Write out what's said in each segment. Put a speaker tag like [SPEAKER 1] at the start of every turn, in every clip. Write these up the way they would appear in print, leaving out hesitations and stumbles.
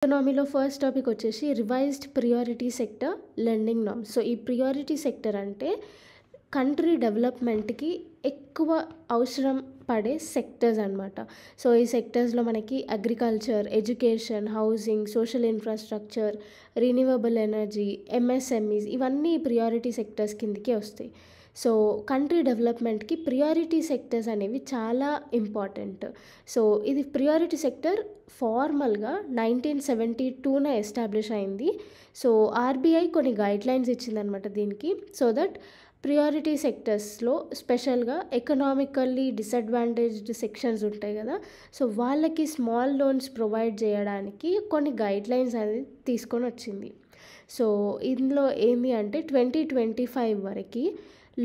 [SPEAKER 1] ఎకనామీలో first topic వచ్చేసి revised priority sector lending norms. So ఈ priority sector అంటే country డెవలప్మెంట్కి ఎక్కువ అవసరం పడే సెక్టర్స్ అనమాట. సో ఈ సెక్టర్స్లో మనకి agriculture, education, housing, social infrastructure, renewable energy, MSMEs ఇవన్నీ ప్రియారిటీ సెక్టర్స్ కిందకే వస్తాయి. సో కంట్రీ డెవలప్మెంట్కి ప్రియారిటీ సెక్టర్స్ అనేవి చాలా ఇంపార్టెంట్. సో ఇది ప్రియారిటీ సెక్టర్ ఫార్మల్గా 1972 ఎస్టాబ్లిష్ అయింది. సో ఆర్బీఐ కొన్ని గైడ్లైన్స్ ఇచ్చిందనమాట దీనికి. సో దట్ ప్రియారిటీ సెక్టర్స్లో స్పెషల్గా ఎకనామికల్లీ డిసడ్వాంటేజ్డ్ సెక్షన్స్ ఉంటాయి కదా, సో వాళ్ళకి స్మాల్ లోన్స్ ప్రొవైడ్ చేయడానికి కొన్ని గైడ్లైన్స్ అనేది తీసుకొని వచ్చింది. సో ఇందులో ఏంటి అంటే 2025 వరకు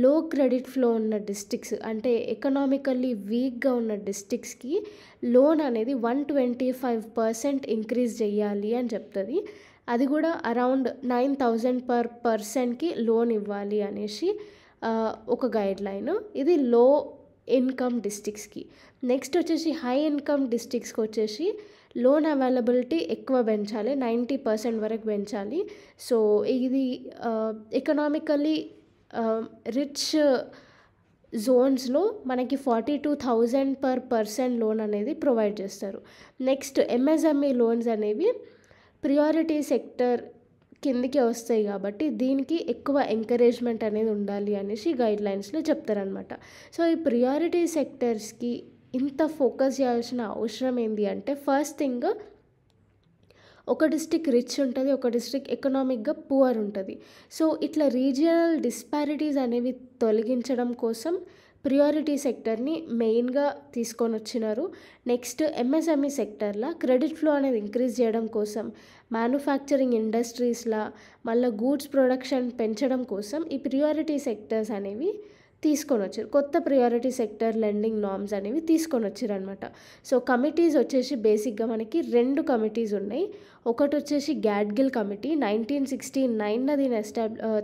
[SPEAKER 1] లో క్రెడిట్ ఫ్లో ఉన్న డిస్ట్రిక్ట్స్ అంటే ఎకనామికల్లీ వీక్గా ఉన్న డిస్ట్రిక్ట్స్కి లోన్ అనేది 125% ఇంక్రీజ్ చేయాలి అని చెప్తుంది. అది కూడా అరౌండ్ 9,000 per పర్సన్కి లోన్ ఇవ్వాలి అనేసి ఒక గైడ్లైన్. ఇది లో ఇన్కమ్ డిస్ట్రిక్ట్స్కి. నెక్స్ట్ వచ్చేసి హై ఇన్కమ్ డిస్ట్రిక్ట్స్కి వచ్చేసి లోన్ అవైలబిలిటీ ఎక్కువ పెంచాలి, 90% వరకు పెంచాలి. సో ఇది ఎకనామికల్లీ రిచ్ జోన్స్లో మనకి 42,000 per పర్సన్ లోన్ అనేది ప్రొవైడ్ చేస్తారు. నెక్స్ట్ ఎంఎస్ఎంఈ లోన్స్ అనేవి ప్రియారిటీ సెక్టర్ కిందికి వస్తాయి కాబట్టి దీనికి ఎక్కువ ఎంకరేజ్మెంట్ అనేది ఉండాలి అనేసి గైడ్లైన్స్లో చెప్తారనమాట. సో ఈ ప్రియారిటీ సెక్టర్స్కి ఇంత ఫోకస్ చేయాల్సిన అవసరం ఏంటి అంటే ఫస్ట్ థింగ్, ఒక డిస్ట్రిక్ట్ రిచ్ ఉంటుంది, ఒక డిస్ట్రిక్ట్ ఎకనామిక్గా పువర్ ఉంటుంది. సో ఇట్లా రీజియనల్ డిస్పారిటీస్ అనేవి తొలగించడం కోసం ప్రియారిటీ సెక్టర్ని మెయిన్గా తీసుకొని వచ్చినారు. నెక్స్ట్ ఎంఎస్ఎంఈ సెక్టర్లో క్రెడిట్ ఫ్లో అనేది ఇంక్రీజ్ చేయడం కోసం, మ్యానుఫ్యాక్చరింగ్ ఇండస్ట్రీస్లా మళ్ళీ గూడ్స్ ప్రొడక్షన్ పెంచడం కోసం ఈ ప్రియారిటీ సెక్టర్స్ అనేవి తీసుకొని వచ్చారు. కొత్త ప్రియారిటీ సెక్టర్ లెండింగ్ నార్మ్స్ అనేవి తీసుకొని వచ్చారు అనమాట. సో కమిటీస్ వచ్చేసి బేసిక్గా మనకి 2 కమిటీస్ ఉన్నాయి. ఒకటి వచ్చేసి గ్యాడ్గిల్ కమిటీ 1969 దీన్ని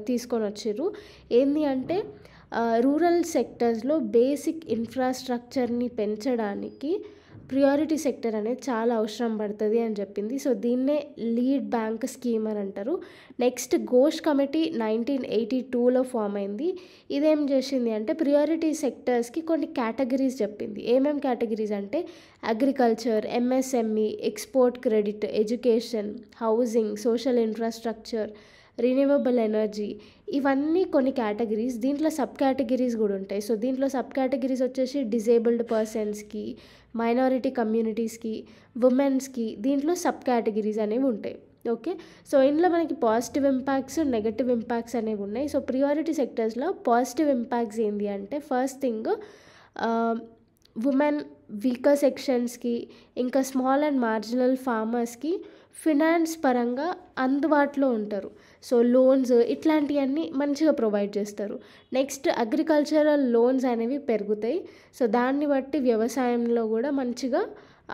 [SPEAKER 1] తీసుకొని వచ్చారు. ఏంది అంటే రూరల్ సెక్టర్స్లో బేసిక్ ఇన్ఫ్రాస్ట్రక్చర్ని పెంచడానికి ప్రియారిటీ సెక్టర్ అనేది చాలా అవసరం పడుతుంది అని చెప్పింది. సో దీన్నే లీడ్ బ్యాంక్ స్కీమ్ అని అంటారు. నెక్స్ట్ ఘోష్ కమిటీ 1982లో ఫామ్ అయింది. ఇదేం చేసింది అంటే ప్రియారిటీ సెక్టర్స్కి కొన్ని కేటగిరీస్ చెప్పింది. ఏమేం కేటగిరీస్ అంటే agriculture, MSME, export credit, education, housing, social infrastructure, renewable energy ఇవన్నీ కొన్ని కేటగిరీస్. దీంట్లో సబ్ కేటగిరీస్ కూడా ఉంటాయి. సో దీంట్లో సబ్ కేటగిరీస్ వచ్చేసి డిజేబుల్డ్ పర్సన్స్కి, మైనారిటీ కమ్యూనిటీస్కి, ఉమెన్స్కి దీంట్లో సబ్ కేటగిరీస్ అనేవి ఉంటాయి. ఓకే, సో ఇందులో మనకి పాజిటివ్ ఇంపాక్ట్స్, నెగటివ్ ఇంపాక్ట్స్ అనేవి ఉన్నాయి. సో ప్రియారిటీ సెక్టర్స్లో పాజిటివ్ ఇంపాక్ట్స్ ఏంటి అంటే ఫస్ట్ థింగ్, ఉమెన్, వీకర్ సెక్షన్స్కి ఇంకా స్మాల్ అండ్ మార్జినల్ ఫార్మర్స్కి ఫినాన్స్ పరంగా అందుబాటులో ఉంటారు. సో లోన్స్ ఇట్లాంటివన్నీ మంచిగా ప్రొవైడ్ చేస్తారు. నెక్స్ట్ అగ్రికల్చరల్ లోన్స్ అనేవి పెరుగుతాయి. సో దాన్ని బట్టి వ్యవసాయంలో కూడా మంచిగా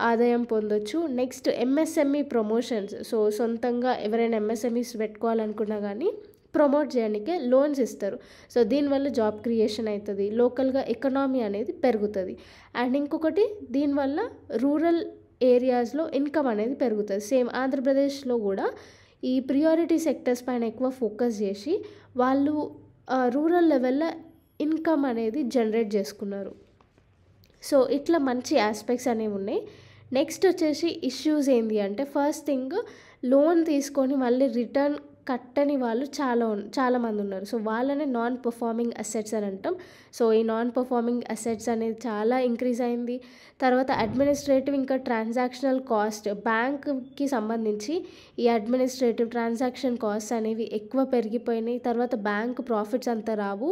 [SPEAKER 1] ఆదాయం పొందొచ్చు. Next MSME promotions. సో సొంతంగా ఎవరైనా ఎంఎస్ఎంఈస్ పెట్టుకోవాలనుకున్నా కానీ ప్రమోట్ చేయడానికే లోన్స్ ఇస్తారు. సో దీనివల్ల జాబ్ క్రియేషన్ అవుతుంది, లోకల్గా ఎకనామీ అనేది పెరుగుతుంది. అండ్ ఇంకొకటి దీనివల్ల రూరల్ ఏరియాస్లో ఇన్కమ్ అనేది పెరుగుతుంది. సేమ్ ఆంధ్రప్రదేశ్లో కూడా ఈ ప్రియారిటీ సెక్టర్స్ పైన ఎక్కువ ఫోకస్ చేసి వాళ్ళు రూరల్ లెవెల్లో ఇన్కమ్ అనేది జనరేట్ చేసుకున్నారు. సో ఇట్లా మంచి ఆస్పెక్ట్స్ అనేవి ఉన్నాయి. నెక్స్ట్ వచ్చేసి ఇష్యూస్ ఏంటి అంటే ఫస్ట్ థింగ్, లోన్ తీసుకొని మళ్ళీ రిటర్న్ కట్టని వాళ్ళు చాలామంది ఉన్నారు. సో వాళ్ళనే నాన్ పర్ఫార్మింగ్ అసెట్స్ అని అంటాం. సో ఈ నాన్ పర్ఫార్మింగ్ అసెట్స్ అనేది చాలా ఇంక్రీజ్ అయింది. తర్వాత అడ్మినిస్ట్రేటివ్ ఇంకా ట్రాన్సాక్షనల్ కాస్ట్, బ్యాంక్కి సంబంధించి ఈ అడ్మినిస్ట్రేటివ్ ట్రాన్సాక్షన్ కాస్ట్ అనేవి ఎక్కువ పెరిగిపోయినాయి. తర్వాత బ్యాంక్ ప్రాఫిట్స్ అంతా రావు,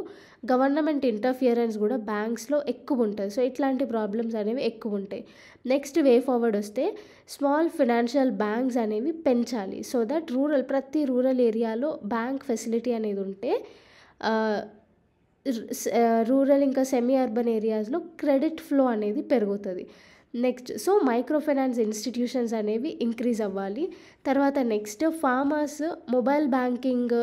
[SPEAKER 1] గవర్నమెంట్ ఇంటర్ఫియరెన్స్ కూడా బ్యాంక్స్లో ఎక్కువ ఉంటుంది. సో ఇట్లాంటి ప్రాబ్లమ్స్ అనేవి ఎక్కువ ఉంటాయి. నెక్స్ట్ వే ఫార్వర్డ్ వస్తే స్మాల్ ఫినాన్షియల్ బ్యాంక్స్ అనేవి పెంచాలి. సో దట్ ప్రతి రూరల్ ఏరియాలో బ్యాంక్ ఫెసిలిటీ అనేది ఉంటే రూరల్ ఇంకా సెమీ అర్బన్ ఏరియాస్లో క్రెడిట్ ఫ్లో అనేది పెరుగుతుంది. Next so micro finance institutions అనేవి ఇంక్రీజ్ అవ్వాలి. తర్వాత నెక్స్ట్ ఫార్మర్స్ మొబైల్ బ్యాంకింగ్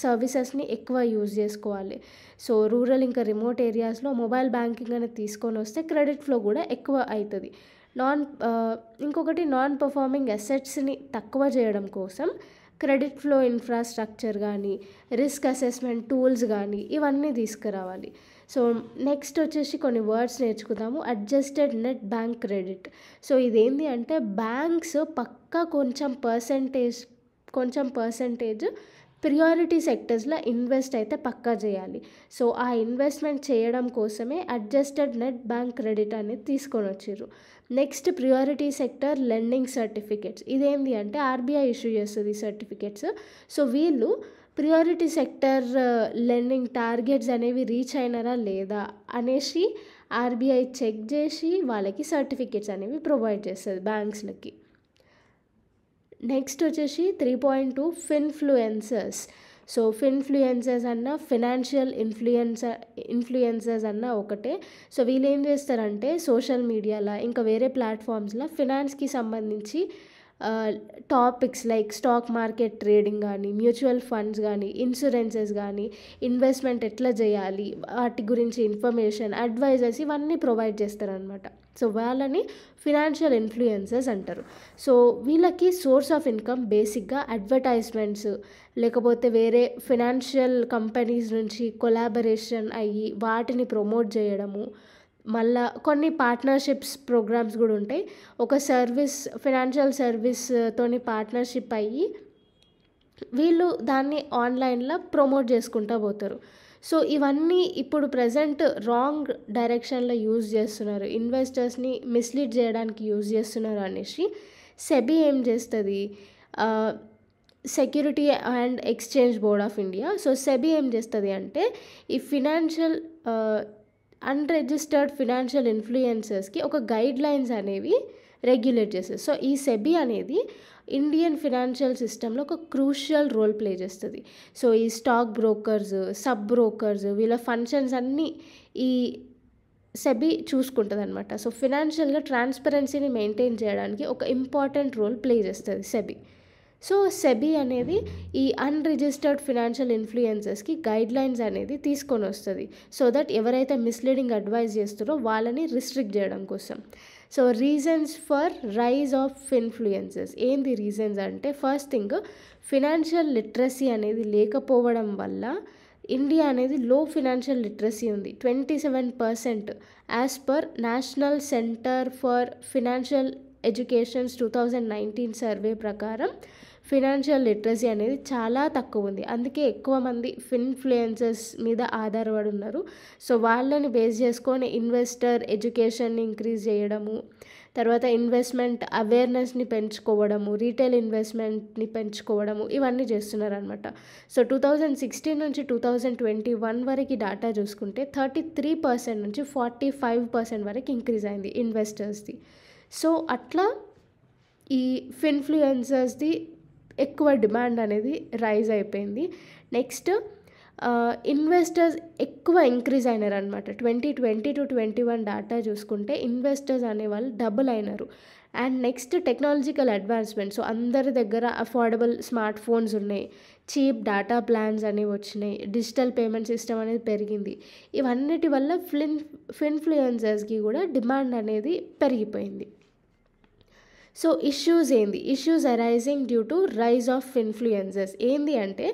[SPEAKER 1] సర్వీసెస్ని ఎక్కువ యూజ్ చేసుకోవాలి. సో రూరల్ ఇంకా రిమోట్ ఏరియాస్లో మొబైల్ బ్యాంకింగ్ అనేది తీసుకొని వస్తే క్రెడిట్ ఫ్లో కూడా ఎక్కువ అవుతుంది. ఇంకొకటి నాన్ పర్ఫార్మింగ్ అసెట్స్ని తక్కువ చేయడం కోసం క్రెడిట్ ఫ్లో ఇన్ఫ్రాస్ట్రక్చర్ కానీ రిస్క్ అసెస్మెంట్ టూల్స్ కానీ ఇవన్నీ తీసుకురావాలి. సో నెక్స్ట్ వచ్చేసి కొన్ని వర్డ్స్ నేర్చుకుందాము. Adjusted net bank credit. So ఇదేంటి అంటే బ్యాంక్స్ పక్కా కొంచెం పర్సంటేజ్ ప్రియారిటీ సెక్టర్స్లో ఇన్వెస్ట్ అయితే పక్కా చేయాలి. సో ఆ ఇన్వెస్ట్మెంట్ చేయడం కోసమే అడ్జస్టెడ్ నెట్ బ్యాంక్ క్రెడిట్ అనేది తీసుకొని వచ్చారు. Next priority sector lending certificates. ఇదేంటి అంటే ఆర్బీఐ ఇష్యూ చేస్తుంది సర్టిఫికేట్స్. సో వీళ్ళు ప్రియారిటీ సెక్టర్ లెండింగ్ టార్గెట్స్ అనేవి రీచ్ అయినారా లేదా అనేసి ఆర్బీఐ చెక్ చేసి వాళ్ళకి సర్టిఫికేట్స్ అనేవి ప్రొవైడ్ చేస్తుంది బ్యాంక్స్లకి. నెక్స్ట్ వచ్చేసి 3.2 ఫిన్ఫ్లుయెన్సర్స్. సో ఫిన్ఫ్లుయెన్సర్స్ అన్న ఫినాన్షియల్ ఇన్ఫ్లుయెన్సర్స్ అన్న ఒకటే. సో వీళ్ళు ఏం చేస్తారంటే సోషల్ మీడియాలో ఇంకా వేరే ప్లాట్ఫామ్స్లో ఫినాన్స్కి సంబంధించి topics like stock market trading కానీ మ్యూచువల్ ఫండ్స్ కానీ ఇన్సూరెన్సెస్ కానీ ఇన్వెస్ట్మెంట్ ఎట్లా చేయాలి వాటి గురించి ఇన్ఫర్మేషన్ అడ్వైజర్స్ ఇవన్నీ ప్రొవైడ్ చేస్తారనమాట. సో వాళ్ళని ఫినాన్షియల్ ఇన్ఫ్లుయెన్సర్స్ అంటారు. సో వీళ్ళకి సోర్స్ ఆఫ్ ఇన్కమ్ బేసిక్గా అడ్వర్టైజ్మెంట్స్ లేకపోతే వేరే ఫినాన్షియల్ కంపెనీస్ నుంచి కొలాబరేషన్ అయ్యి వాటిని ప్రమోట్ చేయడము, మళ్ళా కొన్ని పార్ట్నర్షిప్స్ ప్రోగ్రామ్స్ కూడా ఉంటాయి. ఒక ఫినాన్షియల్ సర్వీస్తోని పార్ట్నర్షిప్ అయ్యి వీళ్ళు దాన్ని ఆన్లైన్లో ప్రమోట్ చేసుకుంటూ పోతారు. సో ఇవన్నీ ఇప్పుడు ప్రజెంట్ రాంగ్ డైరెక్షన్లో యూజ్ చేస్తున్నారు, ఇన్వెస్టర్స్ని మిస్లీడ్ చేయడానికి యూజ్ చేస్తున్నారు అనేసి సెబీ ఏం చేస్తుంది, security and exchange board of India. So SEBI ఏం చేస్తుంది అంటే ఈ అన్రిజిస్టర్డ్ ఫినాన్షియల్ ఇన్ఫ్లుయెన్సర్స్కి ఒక గైడ్ లైన్స్ అనేవి రెగ్యులేట్ చేస్తుంది. సో ఈ సెబీ అనేది ఇండియన్ ఫినాన్షియల్ సిస్టంలో ఒక క్రూషియల్ రోల్ ప్లే చేస్తుంది. సో ఈ స్టాక్ బ్రోకర్స్, సబ్ బ్రోకర్స్ వీళ్ళ ఫంక్షన్స్ అన్నీ ఈ సెబీ చూసుకుంటుంది అనమాట. సో ఫినాన్షియల్గా ట్రాన్స్పరెన్సీని మెయింటైన్ చేయడానికి ఒక ఇంపార్టెంట్ రోల్ ప్లే చేస్తుంది సెబీ. సో సెబీ అనేది ఈ అన్రిజిస్టర్డ్ ఫినాన్షియల్ ఇన్ఫ్లుయెన్సర్స్కి గైడ్ లైన్స్ అనేది తీసుకొని వస్తుంది. సో దట్ ఎవరైతే మిస్లీడింగ్ అడ్వైజ్ చేస్తారో వాళ్ళని రిస్ట్రిక్ట్ చేయడం కోసం. So reasons for rise of influencers. ఏంది రీజన్స్ అంటే ఫస్ట్ థింగ్ ఫినాన్షియల్ లిటరసీ అనేది లేకపోవడం వల్ల ఇండియా అనేది లో ఫినాన్షియల్ లిటరసీ ఉంది. 27% as per national centre for financial educations 2019 survey ప్రకారం ఫినాన్షియల్ లిటరసీ అనేది చాలా తక్కువ ఉంది. అందుకే ఎక్కువ మంది ఇన్ఫ్లుయెన్సర్స్ మీద ఆధారపడి ఉన్నారు. సో వాళ్ళని బేస్ చేసుకొని ఇన్వెస్టర్ ఎడ్యుకేషన్ని ఇంక్రీజ్ చేయడము, తర్వాత ఇన్వెస్ట్మెంట్ అవేర్నెస్ని పెంచుకోవడము, రీటైల్ ఇన్వెస్ట్మెంట్ని పెంచుకోవడము ఇవన్నీ చేస్తున్నారు అనమాట. సో 2016 నుంచి 2021 వరకు డాటా చూసుకుంటే 33% నుంచి 45% వరకు ఇంక్రీజ్ అయింది ఇన్వెస్టర్స్ది. సో అట్లా ఈ ఇన్ఫ్లుయెన్సర్స్ది ఎక్కువ డిమాండ్ అనేది రైజ్ అయిపోయింది. నెక్స్ట్ ఇన్వెస్టర్స్ ఎక్కువ ఇంక్రీజ్ అయినారు అనమాట. 2020 to 2021 డాటా చూసుకుంటే ఇన్వెస్టర్స్ అనేవాళ్ళు డబుల్ అయినారు. And next technological advancement. So అందరి దగ్గర అఫోర్డబుల్ స్మార్ట్ ఫోన్స్ ఉన్నాయి, చీప్ డేటా ప్లాన్స్ అనేవి వచ్చినాయి, డిజిటల్ పేమెంట్ సిస్టమ్ అనేది పెరిగింది. ఇవన్నిటి వల్ల ఇన్ఫ్లుయెన్సర్స్కి కూడా డిమాండ్ అనేది పెరిగిపోయింది. So issues arising due to rise of influencers ఏంది అంటే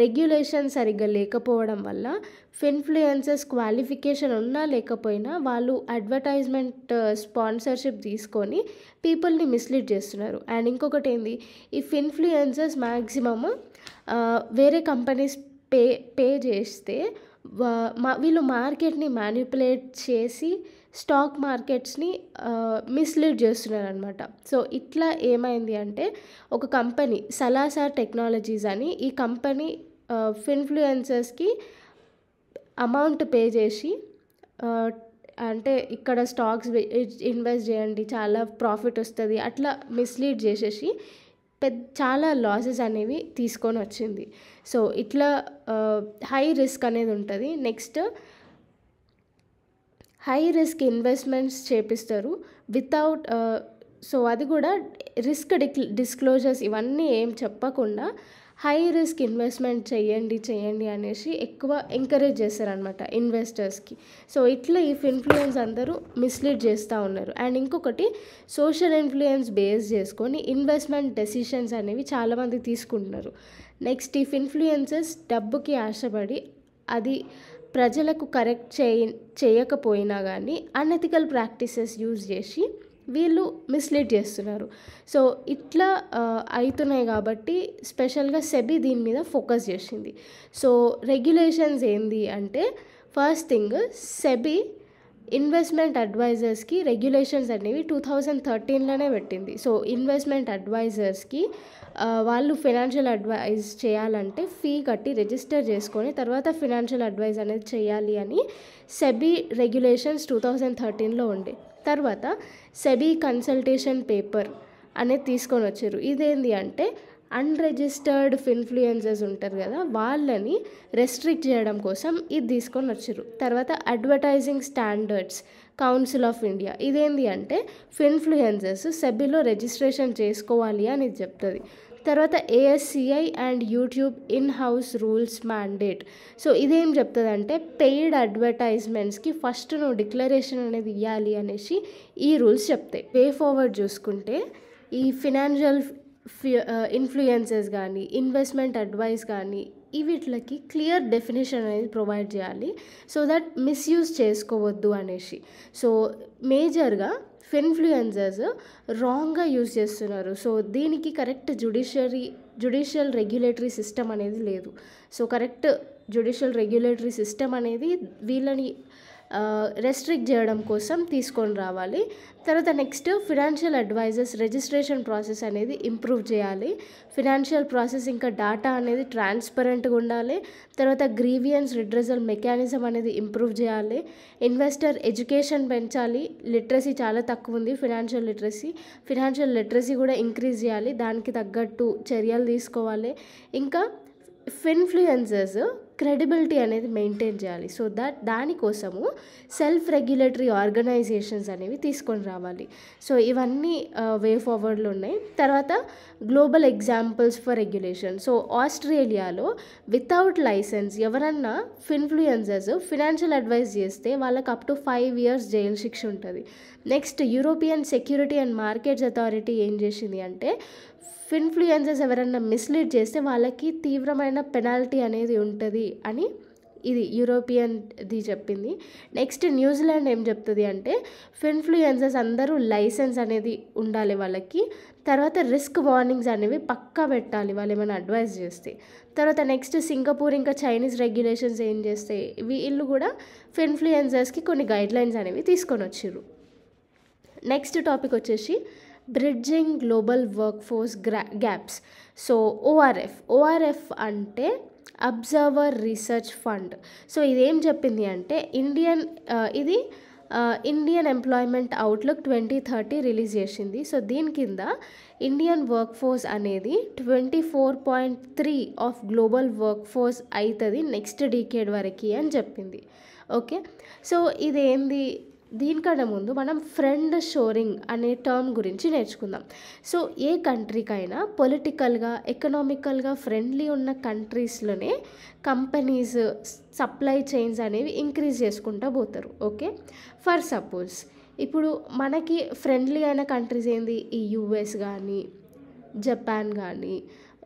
[SPEAKER 1] రెగ్యులేషన్ సరిగ్గా లేకపోవడం వల్ల ఇన్ఫ్లుయెన్సర్స్ క్వాలిఫికేషన్ ఉన్నా లేకపోయినా వాళ్ళు అడ్వర్టైజ్మెంట్ స్పాన్సర్షిప్ తీసుకొని పీపుల్ని మిస్లీడ్ చేస్తున్నారు. అండ్ ఇంకొకటి ఏంది, ఈ ఇన్ఫ్లుయెన్సర్స్ మ్యాక్సిమమ్ వేరే కంపెనీస్ పే చేస్తే వీళ్ళు మార్కెట్ని మ్యానిపులేట్ చేసి స్టాక్ మార్కెట్స్ని మిస్లీడ్ చేస్తున్నారు అనమాట. సో ఇట్లా ఏమైంది అంటే ఒక కంపెనీ సలాసార్ టెక్నాలజీస్ అని ఈ కంపెనీ ఇన్ఫ్లుయెన్సర్స్కి అమౌంట్ పే చేసి అంటే ఇక్కడ స్టాక్స్ ఇన్వెస్ట్ చేయండి చాలా ప్రాఫిట్ వస్తుంది అట్లా మిస్లీడ్ చేసేసి చాలా లాసెస్ అనేవి తీసుకొని వచ్చింది. సో ఇట్లా హై రిస్క్ అనేది ఉంటుంది. నెక్స్ట్ హై రిస్క్ ఇన్వెస్ట్మెంట్స్ చేపిస్తారు వితౌట్ సో అది కూడా రిస్క్ డిస్క్లోజర్స్ ఇవన్నీ ఏం చెప్పకుండా హై రిస్క్ ఇన్వెస్ట్మెంట్ చేయండి అనేసి ఎక్కువ ఎంకరేజ్ చేస్తారనమాట ఇన్వెస్టర్స్కి. సో ఇట్లా ఈ ఇన్ఫ్లుయెన్స్ అందరూ మిస్లీడ్ చేస్తూ ఉన్నారు. అండ్ ఇంకొకటి సోషల్ ఇన్ఫ్లుయెన్స్ బేస్ చేసుకొని ఇన్వెస్ట్మెంట్ డెసిషన్స్ అనేవి చాలామంది తీసుకుంటున్నారు. నెక్స్ట్ ఈ ఇన్ఫ్లుయెన్సెస్ డబ్బుకి ఆశపడి అది ప్రజలకు కరెక్ట్ చేయకపోయినా కానీ అన్ఎథికల్ ప్రాక్టీసెస్ యూజ్ చేసి వీళ్ళు మిస్లీడ్ చేస్తున్నారు. సో ఇట్లా అవుతున్నాయి కాబట్టి స్పెషల్గా సెబీ దీని మీద ఫోకస్ చేసింది. సో రెగ్యులేషన్స్ ఏంది అంటే ఫస్ట్ థింగ్ సెబీ ఇన్వెస్ట్మెంట్ అడ్వైజర్స్కి రెగ్యులేషన్స్ అనేవి 2013లోనే పెట్టింది. సో ఇన్వెస్ట్మెంట్ అడ్వైజర్స్కి వాళ్ళు ఫైనాన్షియల్ అడ్వైజ్ చేయాలంటే ఫీ కట్టి రిజిస్టర్ చేసుకొని తర్వాత ఫైనాన్షియల్ అడ్వైజ్ అనేది చేయాలి అని సెబీ రెగ్యులేషన్స్ 2013లో ఉండే. తర్వాత సెబీ కన్సల్టేషన్ పేపర్ అనేది తీసుకొని వచ్చారు. ఇదేంటి అంటే అన్రిజిస్టర్డ్ ఇన్ఫ్లుయెన్సర్స్ ఉంటారు కదా, వాళ్ళని రెస్ట్రిక్ట్ చేయడం కోసం ఇది తీసుకొని వచ్చారు. తర్వాత advertising standards council of India ఇదేంటి అంటే ఇన్ఫ్లుయెన్సర్స్ సెబీలో రిజిస్ట్రేషన్ చేసుకోవాలి అని ఇది చెప్తుంది. తర్వాత ASCI and YouTube in house rules mandate. So ఇదేం చెప్తుంది అంటే పెయిడ్ అడ్వర్టైజ్మెంట్స్కి ఫస్ట్ నువ్వు డిక్లరేషన్ అనేది ఇవ్వాలి అనేసి ఈ రూల్స్ చెప్తాయి. వే ఫార్వర్డ్ చూసుకుంటే ఈ ఫినాన్షియల్ ఇన్ఫ్లుయెన్సెస్ కానీ ఇన్వెస్ట్మెంట్ అడ్వైస్ కానీ వీటికి క్లియర్ డెఫినేషన్ అనేది ప్రొవైడ్ చేయాలి సో దట్ మిస్యూజ్ చేసుకోవద్దు అనేసి. సో మేజర్గా ఇన్ఫ్లుయెన్సర్స్ రాంగ్గా యూజ్ చేస్తున్నారు. సో దీనికి కరెక్ట్ జ్యుడిషియల్ రెగ్యులేటరీ సిస్టమ్ అనేది లేదు. So correct judicial regulatory system అనేది వీళ్ళని రెస్ట్రిక్ట్ చేయడం కోసం తీసుకొని రావాలి. తర్వాత next financial advisors registration process అనేది ఇంప్రూవ్ చేయాలి. ఫినాన్షియల్ ప్రాసెస్ ఇంకా డాటా అనేది ట్రాన్స్పరెంట్గా ఉండాలి. తర్వాత గ్రీవియన్స్ రిడ్రెసల్ మెకానిజం అనేది ఇంప్రూవ్ చేయాలి. ఇన్వెస్టర్ ఎడ్యుకేషన్ పెంచాలి. లిటరసీ చాలా తక్కువ ఉంది, ఫినాన్షియల్ లిటరసీ కూడా ఇంక్రీజ్ చేయాలి. దానికి తగ్గట్టు చర్యలు తీసుకోవాలి. ఇంకా ఇన్ఫ్లుయెన్సర్స్ క్రెడిబిలిటీ అనేది మెయింటైన్ చేయాలి. సో దానికోసము సెల్ఫ్ రెగ్యులేటరీ ఆర్గనైజేషన్స్ అనేవి తీసుకొని రావాలి. సో ఇవన్నీ వే ఫార్వర్డ్లో ఉన్నాయి. తర్వాత global examples for regulation. So ఆస్ట్రేలియాలో వితౌట్ లైసెన్స్ ఎవరన్నా ఇన్ఫ్లుయెన్సర్స్ ఫినాన్షియల్ అడ్వైస్ చేస్తే వాళ్ళకి అప్ టు 5 years జైలు శిక్ష ఉంటుంది. Next European security and markets authority ఏం చేసింది అంటే ఇన్ఫ్లుయెన్సర్స్ ఎవరైనా మిస్లీడ్ చేస్తే వాళ్ళకి తీవ్రమైన పెనాల్టీ అనేది ఉంటుంది అని ఇది యూరోపియన్ది చెప్పింది. నెక్స్ట్ న్యూజిలాండ్ ఏం చెప్తుంది అంటే ఇన్ఫ్లుయెన్సర్స్ అందరూ లైసెన్స్ అనేది ఉండాలి వాళ్ళకి. తర్వాత రిస్క్ వార్నింగ్స్ అనేవి పక్కా పెట్టాలి వాళ్ళు ఏమైనా అడ్వైస్ చేస్తే. తర్వాత నెక్స్ట్ సింగపూర్ ఇంకా చైనీస్ రెగ్యులేషన్స్ ఏం చేస్తాయి వీళ్ళు కూడా ఇన్ఫ్లుయెన్సర్స్కి కొన్ని గైడ్లైన్స్ అనేవి తీసుకొని వచ్చారు. నెక్స్ట్ టాపిక్ వచ్చేసి bridging global work force gaps. So ORF అంటే అబ్జర్వర్ రీసెర్చ్ ఫండ్. సో ఇదేం చెప్పింది అంటే ఇండియన్ ఎంప్లాయ్మెంట్ అవుట్లుక్ 2030 రిలీజ్ చేసింది. సో దీని కింద ఇండియన్ వర్క్ ఫోర్స్ అనేది 24.3 ఆఫ్ గ్లోబల్ వర్క్ ఫోర్స్ అవుతుంది నెక్స్ట్ డీకేడ్ వరకు అని చెప్పింది. ఓకే, సో ఇదేంది, దీనికన్నా ముందు మనం ఫ్రెండ్ షోరింగ్ అనే టర్మ్ గురించి నేర్చుకుందాం. సో ఏ కంట్రీకైనా పొలిటికల్గా ఎకనామికల్గా ఫ్రెండ్లీ ఉన్న కంట్రీస్లోనే కంపెనీస్ సప్లై చైన్స్ అనేవి ఇంక్రీజ్ చేసుకుంటూ పోతారు. ఓకే, ఫర్ సపోజ్ ఇప్పుడు మనకి ఫ్రెండ్లీ అయిన కంట్రీస్ ఏంది, ఈ US కానీ జపాన్ కానీ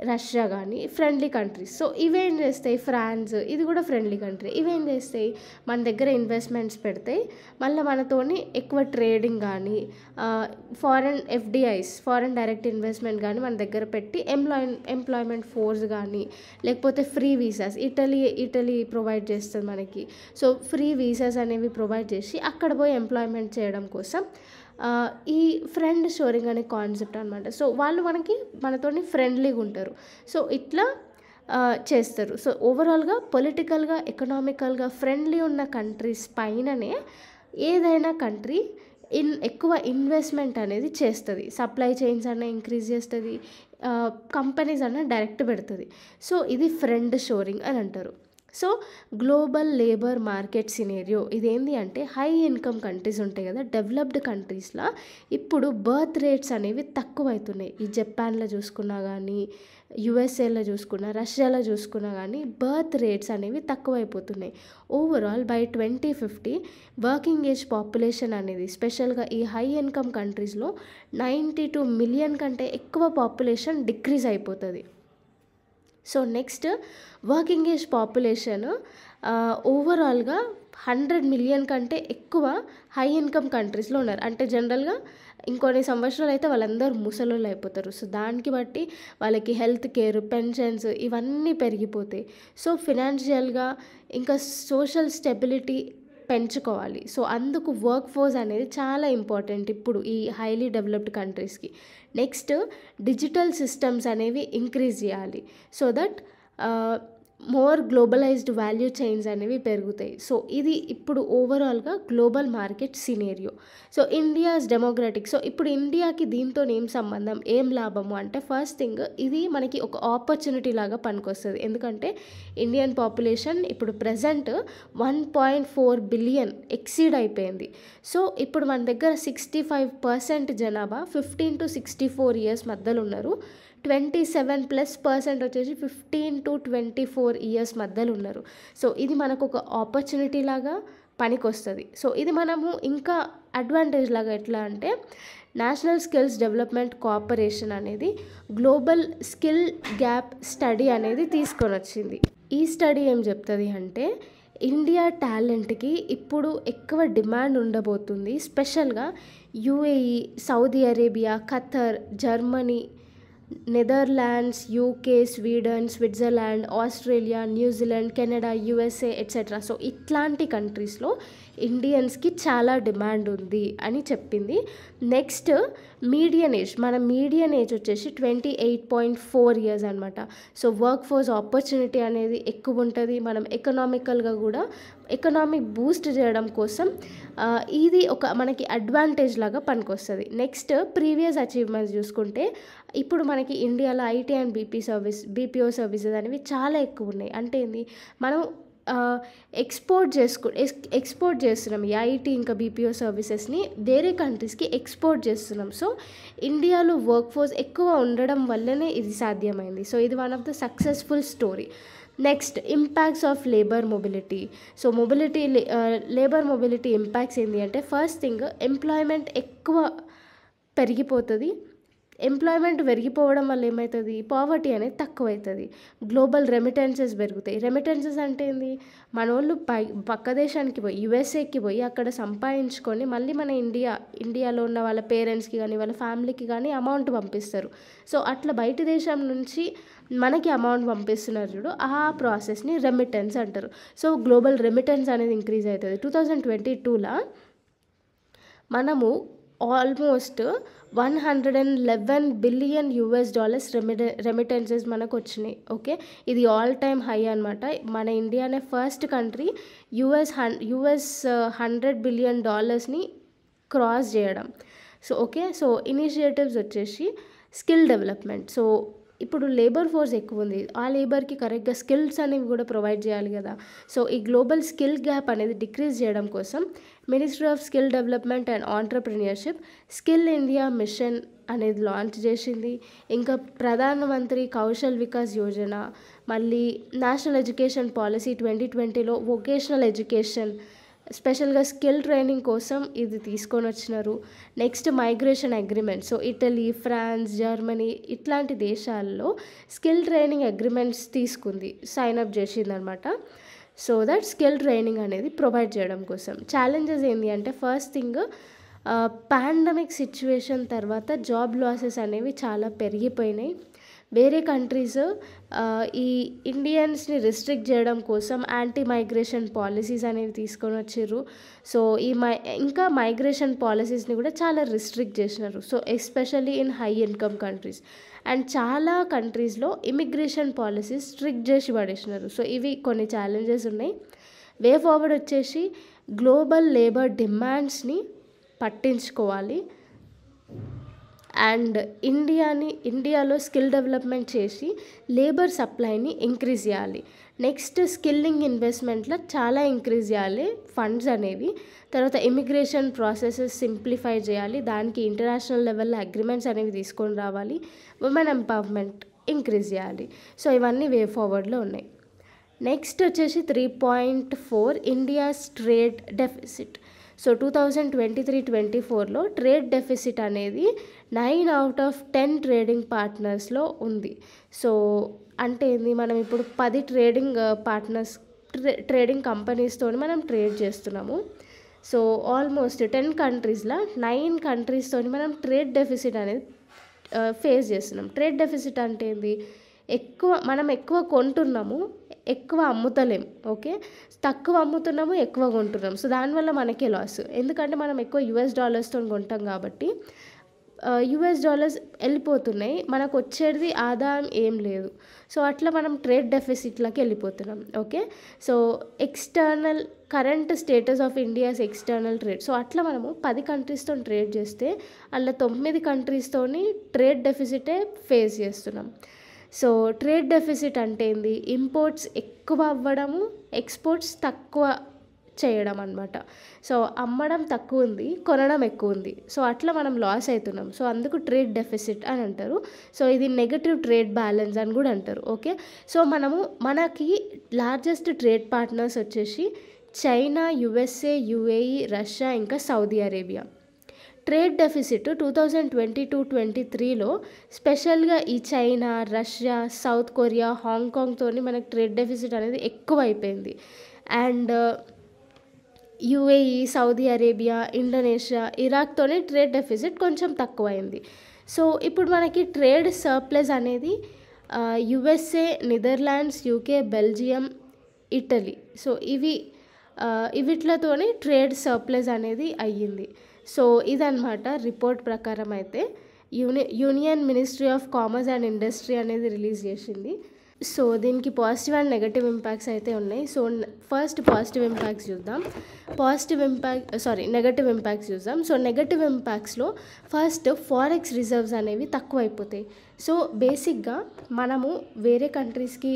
[SPEAKER 1] రష్యా కానీ ఫ్రెండ్లీ కంట్రీస్. సో ఇవేం చేస్తాయి, ఫ్రాన్స్ ఇది కూడా ఫ్రెండ్లీ కంట్రీ, ఇవేం చేస్తాయి మన దగ్గర ఇన్వెస్ట్మెంట్స్ పెడతాయి, మళ్ళీ మనతోని ఎక్కువ ట్రేడింగ్ కానీ foreign FDIs foreign direct investment కానీ మన దగ్గర పెట్టి ఎంప్లాయ్మెంట్ ఫోర్స్ కానీ లేకపోతే ఫ్రీ వీసాస్ ఇటలీ ప్రొవైడ్ చేస్తుంది మనకి. సో ఫ్రీ వీసాస్ అనేవి ప్రొవైడ్ చేసి అక్కడ పోయి ఎంప్లాయ్మెంట్ చేయడం కోసం ఈ ఫ్రెండ్ షోరింగ్ అనే కాన్సెప్ట్ అనమాట. సో వాళ్ళు మనతోని ఫ్రెండ్లీగా ఉంటారు. సో ఇట్లా చేస్తారు. సో ఓవరాల్గా పొలిటికల్గా ఎకనామికల్గా ఫ్రెండ్లీ ఉన్న కంట్రీస్ పైననే ఏదైనా కంట్రీ ఎక్కువ ఇన్వెస్ట్మెంట్ అనేది చేస్తుంది, సప్లై చైన్స్ అన్న ఇంక్రీజ్ చేస్తుంది, కంపెనీస్ అన్న డైరెక్ట్ పెడుతుంది. సో ఇది ఫ్రెండ్ షోరింగ్ అని అంటారు. So global labour market scenario ఇదేంటి అంటే హై ఇన్కమ్ కంట్రీస్ ఉంటాయి కదా, డెవలప్డ్ కంట్రీస్లో ఇప్పుడు బర్త్ రేట్స్ అనేవి తక్కువ అవుతున్నాయి. ఈ జపాన్లో చూసుకున్నా కానీ, యుఎస్ఏలో చూసుకున్నా, రష్యాలో చూసుకున్నా కానీ బర్త్ రేట్స్ అనేవి తక్కువైపోతున్నాయి. Overall by 2050 working age population అనేది స్పెషల్గా ఈ హై ఇన్కమ్ కంట్రీస్లో 92 మిలియన్ కంటే ఎక్కువ పాపులేషన్ డిక్రీజ్ అయిపోతుంది. So next working age population ఓవరాల్గా 100 మిలియన్ కంటే ఎక్కువ హై ఇన్కమ్ కంట్రీస్లో ఉన్నారు. అంటే జనరల్గా ఇంకొన్ని సంవత్సరాలు అయితే వాళ్ళందరూ ముసలోళ్ళు అయిపోతారు. సో దానికి బట్టి వాళ్ళకి హెల్త్ కేర్, పెన్షన్స్ ఇవన్నీ పెరిగిపోతాయి. సో ఫినాన్షియల్గా ఇంకా సోషల్ స్టెబిలిటీ పెంచుకోవాలి. సో అందుకు వర్క్ ఫోర్స్ అనేది చాలా ఇంపార్టెంట్ ఇప్పుడు ఈ హైలీ డెవలప్డ్ కంట్రీస్కి. నెక్స్ట్ డిజిటల్ సిస్టమ్స్ అనేవి ఇంక్రీజ్ చేయాలి so that more globalized value chains అనేవి పెరుగుతాయి. సో ఇది ఇప్పుడు ఓవరాల్గా global market scenario. So India's democratic. So ఇప్పుడు ఇండియాకి దీంతో ఏం సంబంధం, ఏం లాభము అంటే ఫస్ట్ థింగ్ ఇది మనకి ఒక ఆపర్చునిటీ లాగా పనికొస్తుంది. ఎందుకంటే ఇండియన్ పాపులేషన్ ఇప్పుడు ప్రజెంట్ 1.4 బిలియన్ ఎక్సీడ్ అయిపోయింది. సో ఇప్పుడు మన దగ్గర 65% జనాభా 15 to 64 ఇయర్స్ మధ్యలో ఉన్నారు. 27+% వచ్చేసి 15 to 24 ఇయర్స్ మధ్యలో ఉన్నారు. సో ఇది మనకు ఒక ఆపర్చునిటీ లాగా పనికొస్తుంది. సో ఇది మనము ఇంకా అడ్వాంటేజ్ లాగా ఎట్లా అంటే నేషనల్ స్కిల్స్ డెవలప్మెంట్ కార్పొరేషన్ అనేది గ్లోబల్ స్కిల్ గ్యాప్ స్టడీ అనేది తీసుకొని వచ్చింది. ఈ స్టడీ ఏం చెప్తుంది అంటే ఇండియా టాలెంట్కి ఇప్పుడు ఎక్కువ డిమాండ్ ఉండబోతుంది. స్పెషల్గా UAE, Saudi Arabia, Qatar, Germany, Netherlands, UK, Sweden, Switzerland, Australia, New Zealand, Canada, USA etcetera. So ఇట్లాంటి కంట్రీస్లో ఇండియన్స్కి చాలా డిమాండ్ ఉంది అని చెప్పింది. నెక్స్ట్ మీడియన్ ఏజ్, మన మీడియన్ ఏజ్ వచ్చేసి 28.4 ఇయర్స్ అనమాట. సో వర్క్ ఫోర్స్ ఆపర్చునిటీ అనేది ఎక్కువ ఉంటుంది. మనం ఎకనామికల్గా కూడా ఎకనామిక్ బూస్ట్ చేయడం కోసం ఇది ఒక మనకి అడ్వాంటేజ్ లాగా పనికొస్తుంది. నెక్స్ట్ ప్రీవియస్ అచీవ్మెంట్స్ చూసుకుంటే ఇప్పుడు మనకి ఇండియాలో ఐటీ అండ్ బీపీఓ సర్వీసెస్ అనేవి చాలా ఎక్కువ ఉన్నాయి. అంటే ఏంది, మనం ఎక్స్పోర్ట్ చేస్తున్నాం ఈ ఐటీ ఇంకా బీపీఓ సర్వీసెస్ని వేరే కంట్రీస్కి ఎక్స్పోర్ట్ చేస్తున్నాం. సో ఇండియాలో వర్క్ ఫోర్స్ ఎక్కువ ఉండడం వల్లనే ఇది సాధ్యమైంది. సో ఇది one of the successful story. Next impacts of labour mobility. So labour mobility impacts ఏంటి అంటే ఫస్ట్ థింగ్ ఎంప్లాయ్మెంట్ ఎక్కువ పెరిగిపోతుంది. ఎంప్లాయ్మెంట్ పెరిగిపోవడం వల్ల ఏమవుతుంది, పావర్టీ అనేది తక్కువ అవుతుంది. గ్లోబల్ రెమిటెన్సెస్ పెరుగుతాయి. రెమిటెన్సెస్ అంటే ఏంది, మన వాళ్ళు పక్క దేశానికి పోయి యుఎస్ఏకి పోయి అక్కడ సంపాదించుకొని మళ్ళీ మన ఇండియాలో ఉన్న వాళ్ళ పేరెంట్స్కి కానీ వాళ్ళ ఫ్యామిలీకి కానీ అమౌంట్ పంపిస్తారు. సో అట్లా బయట దేశం నుంచి మనకి అమౌంట్ పంపిస్తున్నారు చూడు, ఆ ప్రాసెస్ని రెమిటెన్స్ అంటారు. సో గ్లోబల్ రెమిటెన్స్ అనేది ఇంక్రీజ్ అవుతుంది. 2022లో మనము ఆల్మోస్ట్ $111 బిలియన్ రెమిటెన్సెస్ మనకు వచ్చినాయి. ఓకే, ఇది ఆల్ టైమ్ హై అనమాట. మన ఇండియానే first country US $100 billion cross చేయడం. సో ఓకే, సో ఇనిషియేటివ్స్ వచ్చేసి స్కిల్ డెవలప్మెంట్. సో ఇప్పుడు లేబర్ ఫోర్స్ ఎక్కువ ఉంది, ఆ లేబర్కి కరెక్ట్గా స్కిల్స్ అనేవి కూడా ప్రొవైడ్ చేయాలి కదా. సో ఈ గ్లోబల్ స్కిల్ గ్యాప్ అనేది డిక్రీజ్ చేయడం కోసం ministry of skill development and entrepreneurship skill India mission అనేది లాంచ్ చేసింది. ఇంకా ప్రధానమంత్రి కౌశల్ వికాస్ యోజన, మళ్ళీ నేషనల్ ఎడ్యుకేషన్ పాలసీ 2020లో వొకేషనల్ ఎడ్యుకేషన్ స్పెషల్గా స్కిల్ ట్రైనింగ్ కోసం ఇది తీసుకొని వచ్చినారు. Next migration agreement. So Italy, France, Germany ఇట్లాంటి దేశాల్లో స్కిల్ ట్రైనింగ్ అగ్రిమెంట్స్ తీసుకుంది, సైన్అప్ చేసిందనమాట. సో దట్ స్కిల్ ట్రైనింగ్ అనేది ప్రొవైడ్ చేయడం కోసం. ఛాలెంజెస్ ఏంటి అంటే ఫస్ట్ థింగ్ పాండమిక్ సిచ్యువేషన్ తర్వాత జాబ్ లాసెస్ అనేవి చాలా పెరిగిపోయినాయి. వేరే కంట్రీస్ ఈ ఇండియన్స్ని రిస్ట్రిక్ట్ చేయడం కోసం యాంటీ మైగ్రేషన్ పాలసీస్ అనేవి తీసుకొని వచ్చారు. సో ఇంకా మైగ్రేషన్ పాలసీస్ని కూడా చాలా రిస్ట్రిక్ట్ చేసినారు. So especially in high income countries and చాలా కంట్రీస్లో ఇమిగ్రేషన్ పాలసీస్ స్ట్రిక్ట్ చేసి పడేసినారు. సో ఇవి కొన్ని ఛాలెంజెస్ ఉన్నాయి. వే ఫార్వర్డ్ వచ్చేసి గ్లోబల్ లేబర్ డిమాండ్స్ని పట్టించుకోవాలి. అండ్ ఇండియాలో స్కిల్ డెవలప్మెంట్ చేసి లేబర్ సప్లైని ఇంక్రీజ్ చేయాలి. నెక్స్ట్ స్కిల్లింగ్ ఇన్వెస్ట్మెంట్లో చాలా ఇంక్రీజ్ చేయాలి ఫండ్స్ అనేవి. తర్వాత ఇమిగ్రేషన్ ప్రాసెసెస్ సింప్లిఫై చేయాలి, దానికి ఇంటర్నేషనల్ లెవెల్లో అగ్రిమెంట్స్ అనేవి తీసుకొని రావాలి. ఉమెన్ ఎంపవర్మెంట్ ఇంక్రీజ్ చేయాలి. సో ఇవన్నీ వే ఫార్వర్డ్లో ఉన్నాయి. నెక్స్ట్ వచ్చేసి 3.4 ఇండియాస్ ట్రేడ్ డెఫిసిట్. సో 2023-24లో ట్రేడ్ డెఫిసిట్ అనేది 9 out of 10 ట్రేడింగ్ పార్ట్నర్స్లో ఉంది. సో అంటే ఏంది, మనం ఇప్పుడు 10 ట్రేడింగ్ కంపెనీస్తో మనం ట్రేడ్ చేస్తున్నాము. సో ఆల్మోస్ట్ 10 కంట్రీస్లో 9 కంట్రీస్తో మనం ట్రేడ్ డెఫిసిట్ అనేది ఫేస్ చేస్తున్నాం. ట్రేడ్ డెఫిసిట్ అంటే ఏంది, మనం ఎక్కువ కొంటున్నాము, ఎక్కువ అమ్ముతలేం. ఓకే, తక్కువ అమ్ముతున్నాము, ఎక్కువ కొంటున్నాం. సో దానివల్ల మనకే లాస్, ఎందుకంటే మనం ఎక్కువ US$తో కొంటాం కాబట్టి US$ వెళ్ళిపోతున్నాయి, మనకు వచ్చేది ఆదాయం ఏం లేదు. సో అట్లా మనం ట్రేడ్ డెఫిసిట్లోకి వెళ్ళిపోతున్నాం. Okay, so current status of India's external trade. So అట్లా మనము 10 కంట్రీస్తో ట్రేడ్ చేస్తే అలా 9 కంట్రీస్తోని ట్రేడ్ డెఫిసిటే ఫేస్ చేస్తున్నాం. సో ట్రేడ్ డెఫిసిట్ అంటే ఏంది, ఇంపోర్ట్స్ ఎక్కువ అవ్వడము, ఎక్స్పోర్ట్స్ తక్కువ చేయడం అనమాట. సో అమ్మడం తక్కువ ఉంది, కొనడం ఎక్కువ ఉంది. సో అట్లా మనం లాస్ అవుతున్నాం. సో అందుకు ట్రేడ్ డెఫిసిట్ అని అంటారు. సో ఇది నెగటివ్ ట్రేడ్ బ్యాలెన్స్ అని కూడా అంటారు. ఓకే, సో మనకి లార్జెస్ట్ ట్రేడ్ పార్ట్నర్స్ వచ్చేసి చైనా, USA, UAE, రష్యా, ఇంకా సౌదీ అరేబియా. ట్రేడ్ డెఫిసిట్ 2022-23లో స్పెషల్గా ఈ చైనా, రష్యా, సౌత్ కొరియా, హాంకాంగ్తో మనకు ట్రేడ్ డెఫిసిట్ అనేది ఎక్కువ అయిపోయింది. And UAE, Saudi Arabia, Indonesia, ఇరాక్తోనే ట్రేడ్ డెఫిసిట్ కొంచెం తక్కువ అయింది. సో ఇప్పుడు మనకి ట్రేడ్ సర్ప్లస్ అనేది USA, Netherlands, UK, Belgium, Italy. So ఇవిట్లతోనే ట్రేడ్ సర్ప్లస్ అనేది అయ్యింది. సో ఇదన్నమాట రిపోర్ట్ ప్రకారం అయితే union ministry of commerce and industry అనేది రిలీజ్ చేసింది. సో దీనికి పాజిటివ్ అండ్ నెగటివ్ ఇంపాక్ట్స్ అయితే ఉన్నాయి. సో ఫస్ట్ నెగటివ్ ఇంపాక్ట్స్ చూద్దాం. సో నెగటివ్ ఇంపాక్ట్స్లో ఫస్ట్ ఫారెక్స్ రిజర్వ్స్ అనేవి తక్కువ అయిపోతాయి. సో బేసిక్గా మనము వేరే కంట్రీస్కి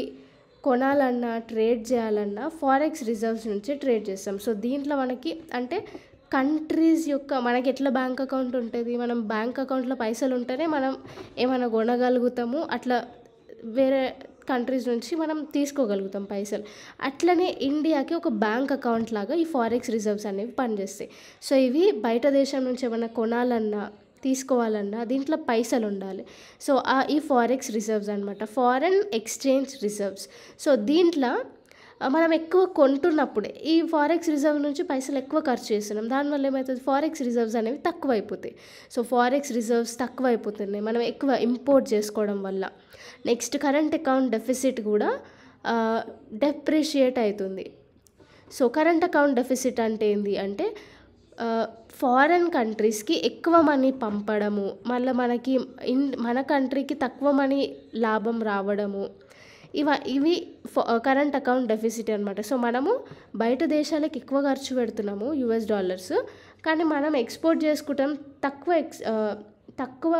[SPEAKER 1] కొనాలన్నా, ట్రేడ్ చేయాలన్నా ఫారెక్స్ రిజర్వ్స్ నుంచి ట్రేడ్ చేస్తాం. సో దీంట్లో మనకి అంటే కంట్రీస్ యొక్క మనకి ఎట్లా బ్యాంక్ అకౌంట్ ఉంటుంది, మనం బ్యాంక్ అకౌంట్లో పైసలు ఉంటేనే మనం ఏమైనా కొనగలుగుతాము, అట్లా వేరే కంట్రీస్ నుంచి మనం తీసుకోగలుగుతాం పైసలు. అట్లనే ఇండియాకి ఒక బ్యాంక్ అకౌంట్ లాగా ఈ ఫారెక్స్ రిజర్వ్స్ అనేవి పనిచేస్తాయి. సో ఇవి బయట దేశం నుంచి ఏమైనా కొనాలన్నా, తీసుకోవాలన్నా దీంట్లో పైసలు ఉండాలి. సో ఈ ఫారెక్స్ రిజర్వ్స్ అనమాట, ఫారెన్ ఎక్స్చేంజ్ రిజర్వ్స్. సో దీంట్లో మనం ఎక్కువ కొంటున్నప్పుడే ఈ ఫారెక్స్ రిజర్వ్ నుంచి పైసలు ఎక్కువ ఖర్చు చేస్తున్నాం. దానివల్ల ఏమవుతుంది, ఫారెక్స్ రిజర్వ్స్ అనేవి తక్కువ అయిపోతాయి. సో ఫారెక్స్ రిజర్వ్స్ తక్కువ అయిపోతున్నాయి మనం ఎక్కువ ఇంపోర్ట్ చేసుకోవడం వల్ల. నెక్స్ట్ కరెంట్ అకౌంట్ డెఫిసిట్ కూడా డెప్రిషియేట్ అవుతుంది. సో కరెంట్ అకౌంట్ డెఫిసిట్ అంటే ఏంటి అంటే ఫారెన్ కంట్రీస్కి ఎక్కువ మనీ పంపడము, మళ్ళీ మన కంట్రీకి తక్కువ మనీ లాభం రావడము, ఇవి కరెంట్ అకౌంట్ డెఫిసిట్ అనమాట. సో మనము బయట దేశాలకు ఎక్కువ ఖర్చు పెడుతున్నాము US$, కానీ మనం ఎక్స్పోర్ట్ చేసుకుంటాం తక్కువ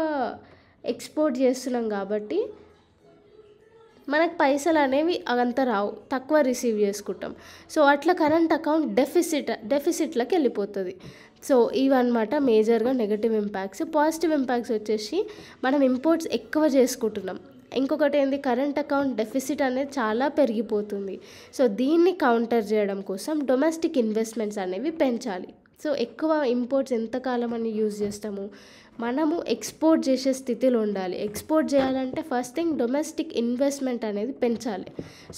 [SPEAKER 1] ఎక్స్పోర్ట్ చేస్తున్నాం కాబట్టి మనకు పైసలు అనేవి అంత రావు, తక్కువ రిసీవ్ చేసుకుంటాం. సో అట్లా కరెంట్ అకౌంట్ డెఫిసిట్లోకి వెళ్ళిపోతుంది. సో ఇవన్నమాట మేజర్గా నెగటివ్ ఇంపాక్ట్స్. పాజిటివ్ ఇంపాక్ట్స్ వచ్చేసి మనం ఇంపోర్ట్స్ ఎక్కువ చేసుకుంటున్నాం. ఇంకొకటి ఏంది, కరెంట్ అకౌంట్ డెఫిసిట్ అనేది చాలా పెరిగిపోతుంది. సో దీన్ని కౌంటర్ చేయడం కోసం డొమెస్టిక్ ఇన్వెస్ట్మెంట్స్ అనేవి పెంచాలి. సో ఎక్కువ ఇంపోర్ట్స్ ఎంతకాలం అని యూజ్ చేస్తాము, మనము ఎక్స్పోర్ట్ చేసే స్థితిలో ఉండాలి. ఎక్స్పోర్ట్ చేయాలంటే ఫస్ట్ థింగ్ డొమెస్టిక్ ఇన్వెస్ట్మెంట్ అనేది పెంచాలి.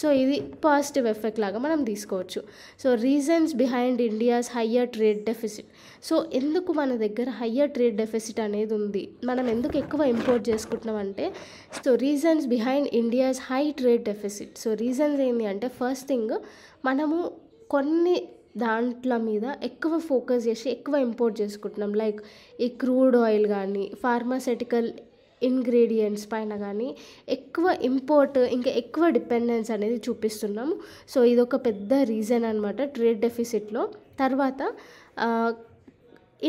[SPEAKER 1] సో ఇది పాజిటివ్ ఎఫెక్ట్ లాగా మనం తీసుకోవచ్చు. So reasons behind India's higher trade deficit. So ఎందుకు మన దగ్గర హయ్యర్ ట్రేడ్ డెఫిసిట్ అనేది ఉంది, మనం ఎందుకు ఎక్కువ ఇంపోర్ట్ చేసుకుంటున్నాం అంటే, so reasons behind India's high trade deficit. So reasons ఏంటి అంటే, ఫస్ట్ థింగ్ మనము కొన్ని దాంట్ల మీద ఎక్కువ ఫోకస్ చేసి ఎక్కువ ఇంపోర్ట్ చేసుకుంటున్నాం. లైక్ ఈ క్రూడ్ ఆయిల్ కానీ, ఫార్మాస్యూటికల్ ఇంగ్రీడియంట్స్ పైన కానీ ఎక్కువ ఇంపోర్ట్, ఇంకా ఎక్కువ డిపెండెన్స్ అనేది చూపిస్తున్నాము. సో ఇదొక పెద్ద రీజన్ అనమాట ట్రేడ్ డెఫిసిట్లో. తర్వాత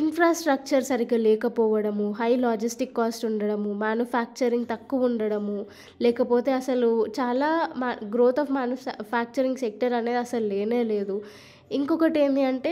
[SPEAKER 1] ఇన్ఫ్రాస్ట్రక్చర్ సరిగ్గా లేకపోవడము, హై లాజిస్టిక్ కాస్ట్ ఉండడము, మ్యానుఫ్యాక్చరింగ్ తక్కువ ఉండడము, లేకపోతే అసలు చాలా గ్రోత్ ఆఫ్ మ్యానుఫ్యాక్చరింగ్ సెక్టర్ అనేది అసలు లేనే లేదు. ఇంకొకటి ఏంటి అంటే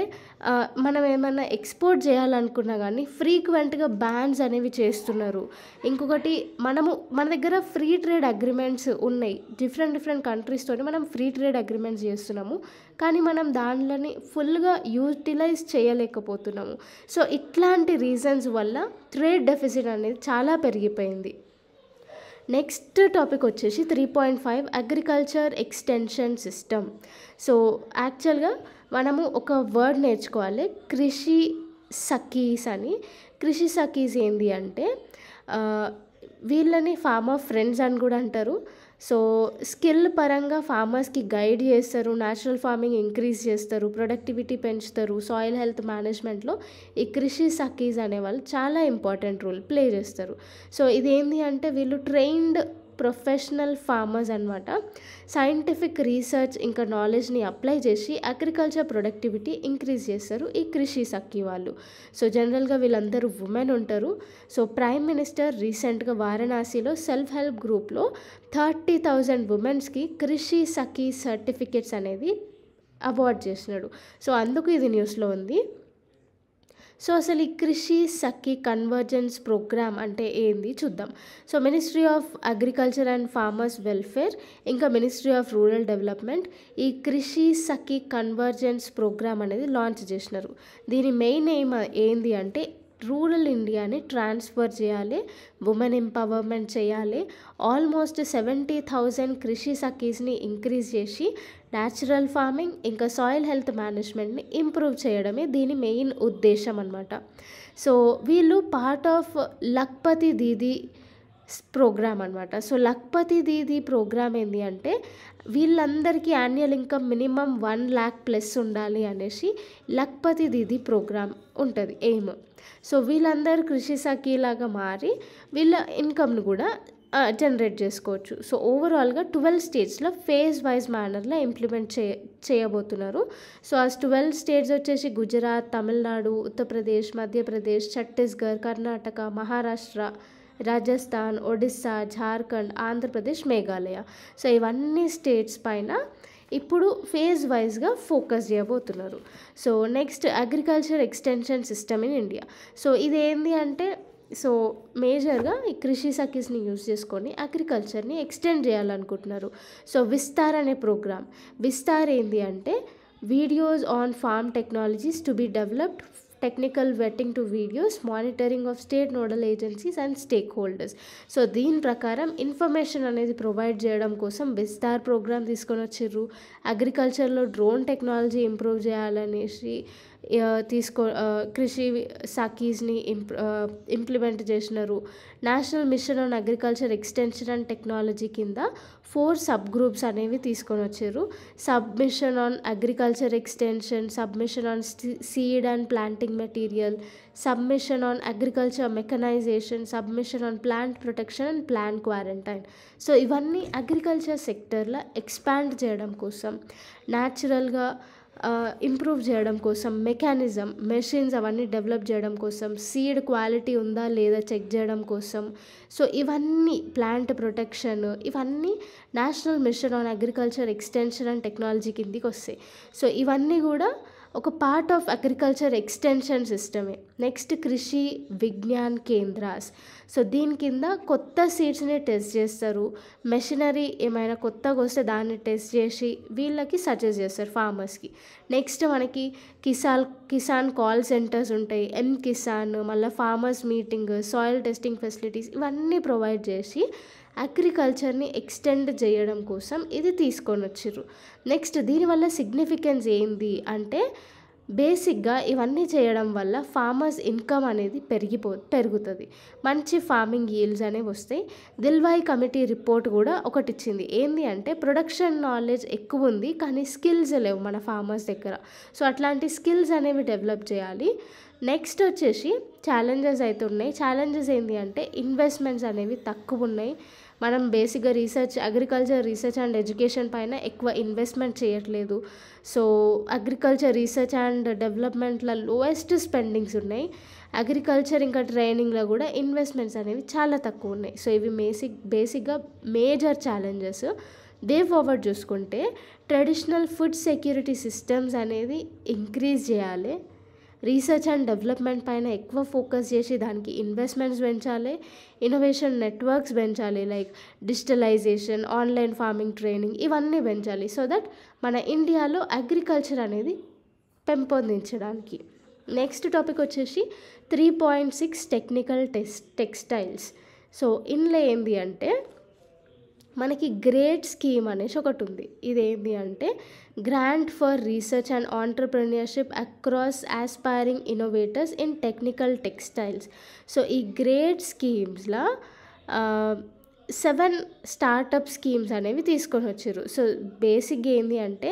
[SPEAKER 1] మనం ఏమన్నా ఎక్స్పోర్ట్ చేయాలనుకున్నా కానీ ఫ్రీక్వెంట్గా బ్యాన్స్ అనేవి చేస్తున్నారు. ఇంకొకటి మన దగ్గర ఫ్రీ ట్రేడ్ అగ్రిమెంట్స్ ఉన్నాయి. డిఫరెంట్ కంట్రీస్తోని మనం ఫ్రీ ట్రేడ్ అగ్రిమెంట్స్ చేస్తున్నాము, కానీ మనం దానిలోని ఫుల్గా యూటిలైజ్ చేయలేకపోతున్నాము. సో ఇట్లాంటి రీజన్స్ వల్ల ట్రేడ్ డెఫిసిట్ అనేది చాలా పెరిగిపోయింది. నెక్స్ట్ టాపిక్ వచ్చేసి 3.5 అగ్రికల్చర్ ఎక్స్టెన్షన్ సిస్టమ్. సో యాక్చువల్గా మనము ఒక వర్డ్ నేర్చుకోవాలి, కృషి సఖీస్ అని. కృషి సఖీస్ ఏంటి అంటే వీళ్ళని ఫార్మర్ ఫ్రెండ్స్ అని కూడా అంటారు. సో స్కిల్ పరంగా ఫార్మర్స్కి గైడ్ చేస్తారు, న్యాచురల్ ఫార్మింగ్ ఇంక్రీజ్ చేస్తారు, ప్రొడక్టివిటీ పెంచుతారు, సాయిల్ హెల్త్ మేనేజ్మెంట్లో ఈ కృషి సఖీస్ అనేవాళ్ళు చాలా ఇంపార్టెంట్ రోల్ ప్లే చేస్తారు. సో ఇదేంటి అంటే వీళ్ళు ట్రైన్డ్ ప్రొఫెషనల్ ఫార్మర్స్ అనమాట. సైంటిఫిక్ రీసెర్చ్ ఇంకా నాలెడ్జ్ని అప్లై చేసి అగ్రికల్చర్ ప్రొడక్టివిటీ ఇంక్రీజ్ చేస్తారు ఈ కృషి సఖీ వాళ్ళు. సో జనరల్గా వీళ్ళందరూ ఉమెన్ ఉంటారు. సో ప్రైమ్ మినిస్టర్ రీసెంట్గా వారణాసిలో సెల్ఫ్ హెల్ప్ గ్రూప్లో 30,000 ఉమెన్స్కి కృషి సఖీ సర్టిఫికెట్స్ అనేది అవార్డ్ చేసినాడు. సో అందుకు ఇది న్యూస్లో ఉంది. సో అసలు ఈ కృషి సఖీ కన్వర్జెన్స్ ప్రోగ్రామ్ అంటే ఏంది చూద్దాం. So ministry of agriculture and farmers welfare ఇంకా మినిస్ట్రీ ఆఫ్ రూరల్ డెవలప్మెంట్ ఈ కృషి సఖీ కన్వర్జెన్స్ ప్రోగ్రామ్ అనేది లాంచ్ చేసినారు. దీని మెయిన్ ఎయిమ్ ఏంది అంటే రూరల్ ఇండియాని ట్రాన్స్ఫర్ చేయాలి, ఉమెన్ ఎంపవర్మెంట్ చేయాలి, ఆల్మోస్ట్ 70,000 కృషి సఖీస్ని ఇంక్రీజ్ చేసి న్యాచురల్ ఫార్మింగ్ ఇంకా సాయిల్ హెల్త్ మేనేజ్మెంట్ని ఇంప్రూవ్ చేయడమే దీని మెయిన్ ఉద్దేశం అన్నమాట. సో వీళ్ళు part of Lakhpati Didi program అనమాట. సో లఖ్పతి దీదీ ప్రోగ్రామ్ ఏంటి అంటే వీళ్ళందరికీ annual income minimum 1 lakh plus ఉండాలి అనేసి లఖ్పతి దీదీ ప్రోగ్రామ్ ఉంటుంది ఎయిమ్. సో వీళ్ళందరూ కృషి సఖీలాగా మారి వీళ్ళ ఇన్కమ్ను కూడా జనరేట్ చేసుకోవచ్చు. సో ఓవరాల్గా 12 స్టేట్స్లో ఫేజ్ వైజ్ మేనర్లో ఇంప్లిమెంట్ చేయబోతున్నారు. సో ఆ 12 స్టేట్స్ వచ్చేసి గుజరాత్, తమిళనాడు, ఉత్తరప్రదేశ్, మధ్యప్రదేశ్, ఛత్తీస్గఢ్, కర్ణాటక, మహారాష్ట్ర, రాజస్థాన్, ఒడిస్సా, జార్ఖండ్, ఆంధ్రప్రదేశ్, మేఘాలయ. సో ఇవన్నీ స్టేట్స్ పైన ఇప్పుడు ఫేజ్ వైజ్గా ఫోకస్ చేయబోతున్నారు. So next agriculture extension system in India. So ఇదేంటి అంటే సో మేజర్గా ఈ కృషి సఖీస్ని యూజ్ చేసుకొని అగ్రికల్చర్ని ఎక్స్టెండ్ చేయాలనుకుంటున్నారు. సో విస్తార్ అనే ప్రోగ్రామ్. విస్తార్ ఏంటి అంటే videos on farm technologies to be developed, technical vetting to videos, monitoring of state nodal agencies and stakeholders. So దీని ప్రకారం ఇన్ఫర్మేషన్ అనేది ప్రొవైడ్ చేయడం కోసం విస్తార్ ప్రోగ్రామ్ తీసుకొని వచ్చిర్రు. అగ్రికల్చర్లో డ్రోన్ టెక్నాలజీ ఇంప్రూవ్ చేయాలనేసి కృషి సఖీస్ని ఇంప్లిమెంట్ చేసినారు. National mission on agriculture extension and technology కింద 4 సబ్ గ్రూప్స్ అనేవి తీసుకొని వచ్చారు. Submission on agriculture extension, submission on seed and planting material, submission on agriculture mechanisation, submission on plant protection and plant quarantine. So ఇవన్నీ agriculture సెక్టర్లో expand చేయడం కోసం, న్యాచురల్గా improve చేయడం కోసం, మెకానిజం మెషిన్స్ అవన్నీ డెవలప్ చేయడం కోసం, సీడ్ క్వాలిటీ ఉందా లేదా చెక్ చేయడం కోసం. సో ఇవన్నీ ప్లాంట్ ప్రొటెక్షన్ ఇవన్నీ national mission on agriculture extension and technology కిందికి వస్తాయి. సో ఇవన్నీ కూడా ఒక పార్ట్ ఆఫ్ అగ్రికల్చర్ ఎక్స్టెన్షన్ సిస్టమే. నెక్స్ట్ కృషి విజ్ఞాన్ కేంద్రాస్. సో దీని కింద కొత్త సీడ్స్ని టెస్ట్ చేస్తారు, మెషినరీ ఏమైనా కొత్తగా వస్తే దాన్ని టెస్ట్ చేసి వీళ్ళకి సజెస్ట్ చేస్తారు ఫార్మర్స్కి. నెక్స్ట్ మనకి కిసాన్ కాల్ సెంటర్స్ ఉంటాయి, కిసాన్, మళ్ళీ farmers meeting, soil testing facilities ఇవన్నీ ప్రొవైడ్ చేసి అగ్రికల్చర్ని ఎక్స్టెండ్ చేయడం కోసం ఇది తీసుకొని వచ్చిర్రు. నెక్స్ట్ దీనివల్ల సిగ్నిఫికెన్స్ ఏంది అంటే బేసిక్గా ఇవన్నీ చేయడం వల్ల ఫార్మర్స్ ఇన్కమ్ అనేది పెరుగుతుంది, మంచి ఫార్మింగ్ ఈల్డ్స్ అనేవి వస్తాయి. దిల్వాయి కమిటీ రిపోర్ట్ కూడా ఒకటి ఇచ్చింది. ఏంది అంటే ప్రొడక్షన్ నాలెడ్జ్ ఎక్కువ ఉంది కానీ స్కిల్స్ లేవు మన ఫార్మర్స్ దగ్గర. సో అట్లాంటి స్కిల్స్ అనేవి డెవలప్ చేయాలి. నెక్స్ట్ వచ్చేసి ఛాలెంజెస్ అయితే ఉన్నాయి. ఛాలెంజెస్ ఏంటి అంటే ఇన్వెస్ట్మెంట్స్ అనేవి తక్కువ ఉన్నాయి, మనం బేసిక్గా అగ్రికల్చర్ రీసెర్చ్ అండ్ ఎడ్యుకేషన్ పైన ఎక్కువ ఇన్వెస్ట్మెంట్ చేయట్లేదు. సో అగ్రికల్చర్ రీసెర్చ్ అండ్ డెవలప్మెంట్లో లోయెస్ట్ స్పెండింగ్స్ ఉన్నాయి. అగ్రికల్చర్ ఇంకా ట్రైనింగ్లో కూడా ఇన్వెస్ట్మెంట్స్ అనేవి చాలా తక్కువ ఉన్నాయి. సో ఇవి బేసిక్గా మేజర్ ఛాలెంజెస్. డే ఫార్వర్డ్ చూసుకుంటే ట్రెడిషనల్ ఫుడ్ సెక్యూరిటీ సిస్టమ్స్ అనేది ఇంక్రీజ్ చేయాలి. రీసెర్చ్ అండ్ డెవలప్మెంట్ పైన ఎక్కువ ఫోకస్ చేసి దానికి ఇన్వెస్ట్మెంట్స్ పెంచాలి. ఇన్నోవేషన్ నెట్వర్క్స్ పెంచాలి, like digitalization, online farming training, ఇవన్నీ పెంచాలి సో దట్ మన ఇండియాలో అగ్రికల్చర్ అనేది పెంపొందించడానికి. నెక్స్ట్ టాపిక్ వచ్చేసి 3.6 టెక్నికల్ టెక్స్టైల్స్. సో ఇందులో ఏంది అంటే మనకి గ్రేట్ స్కీమ్ అనేసి ఒకటి ఉంది. ఇదేంటి అంటే grant for research and entrepreneurship across aspiring innovators in technical textiles. So ఈ గ్రేట్ స్కీమ్స్లో 7 స్టార్టప్ స్కీమ్స్ అనేవి తీసుకొని వచ్చారు. సో బేసిక్గా ఏంటి అంటే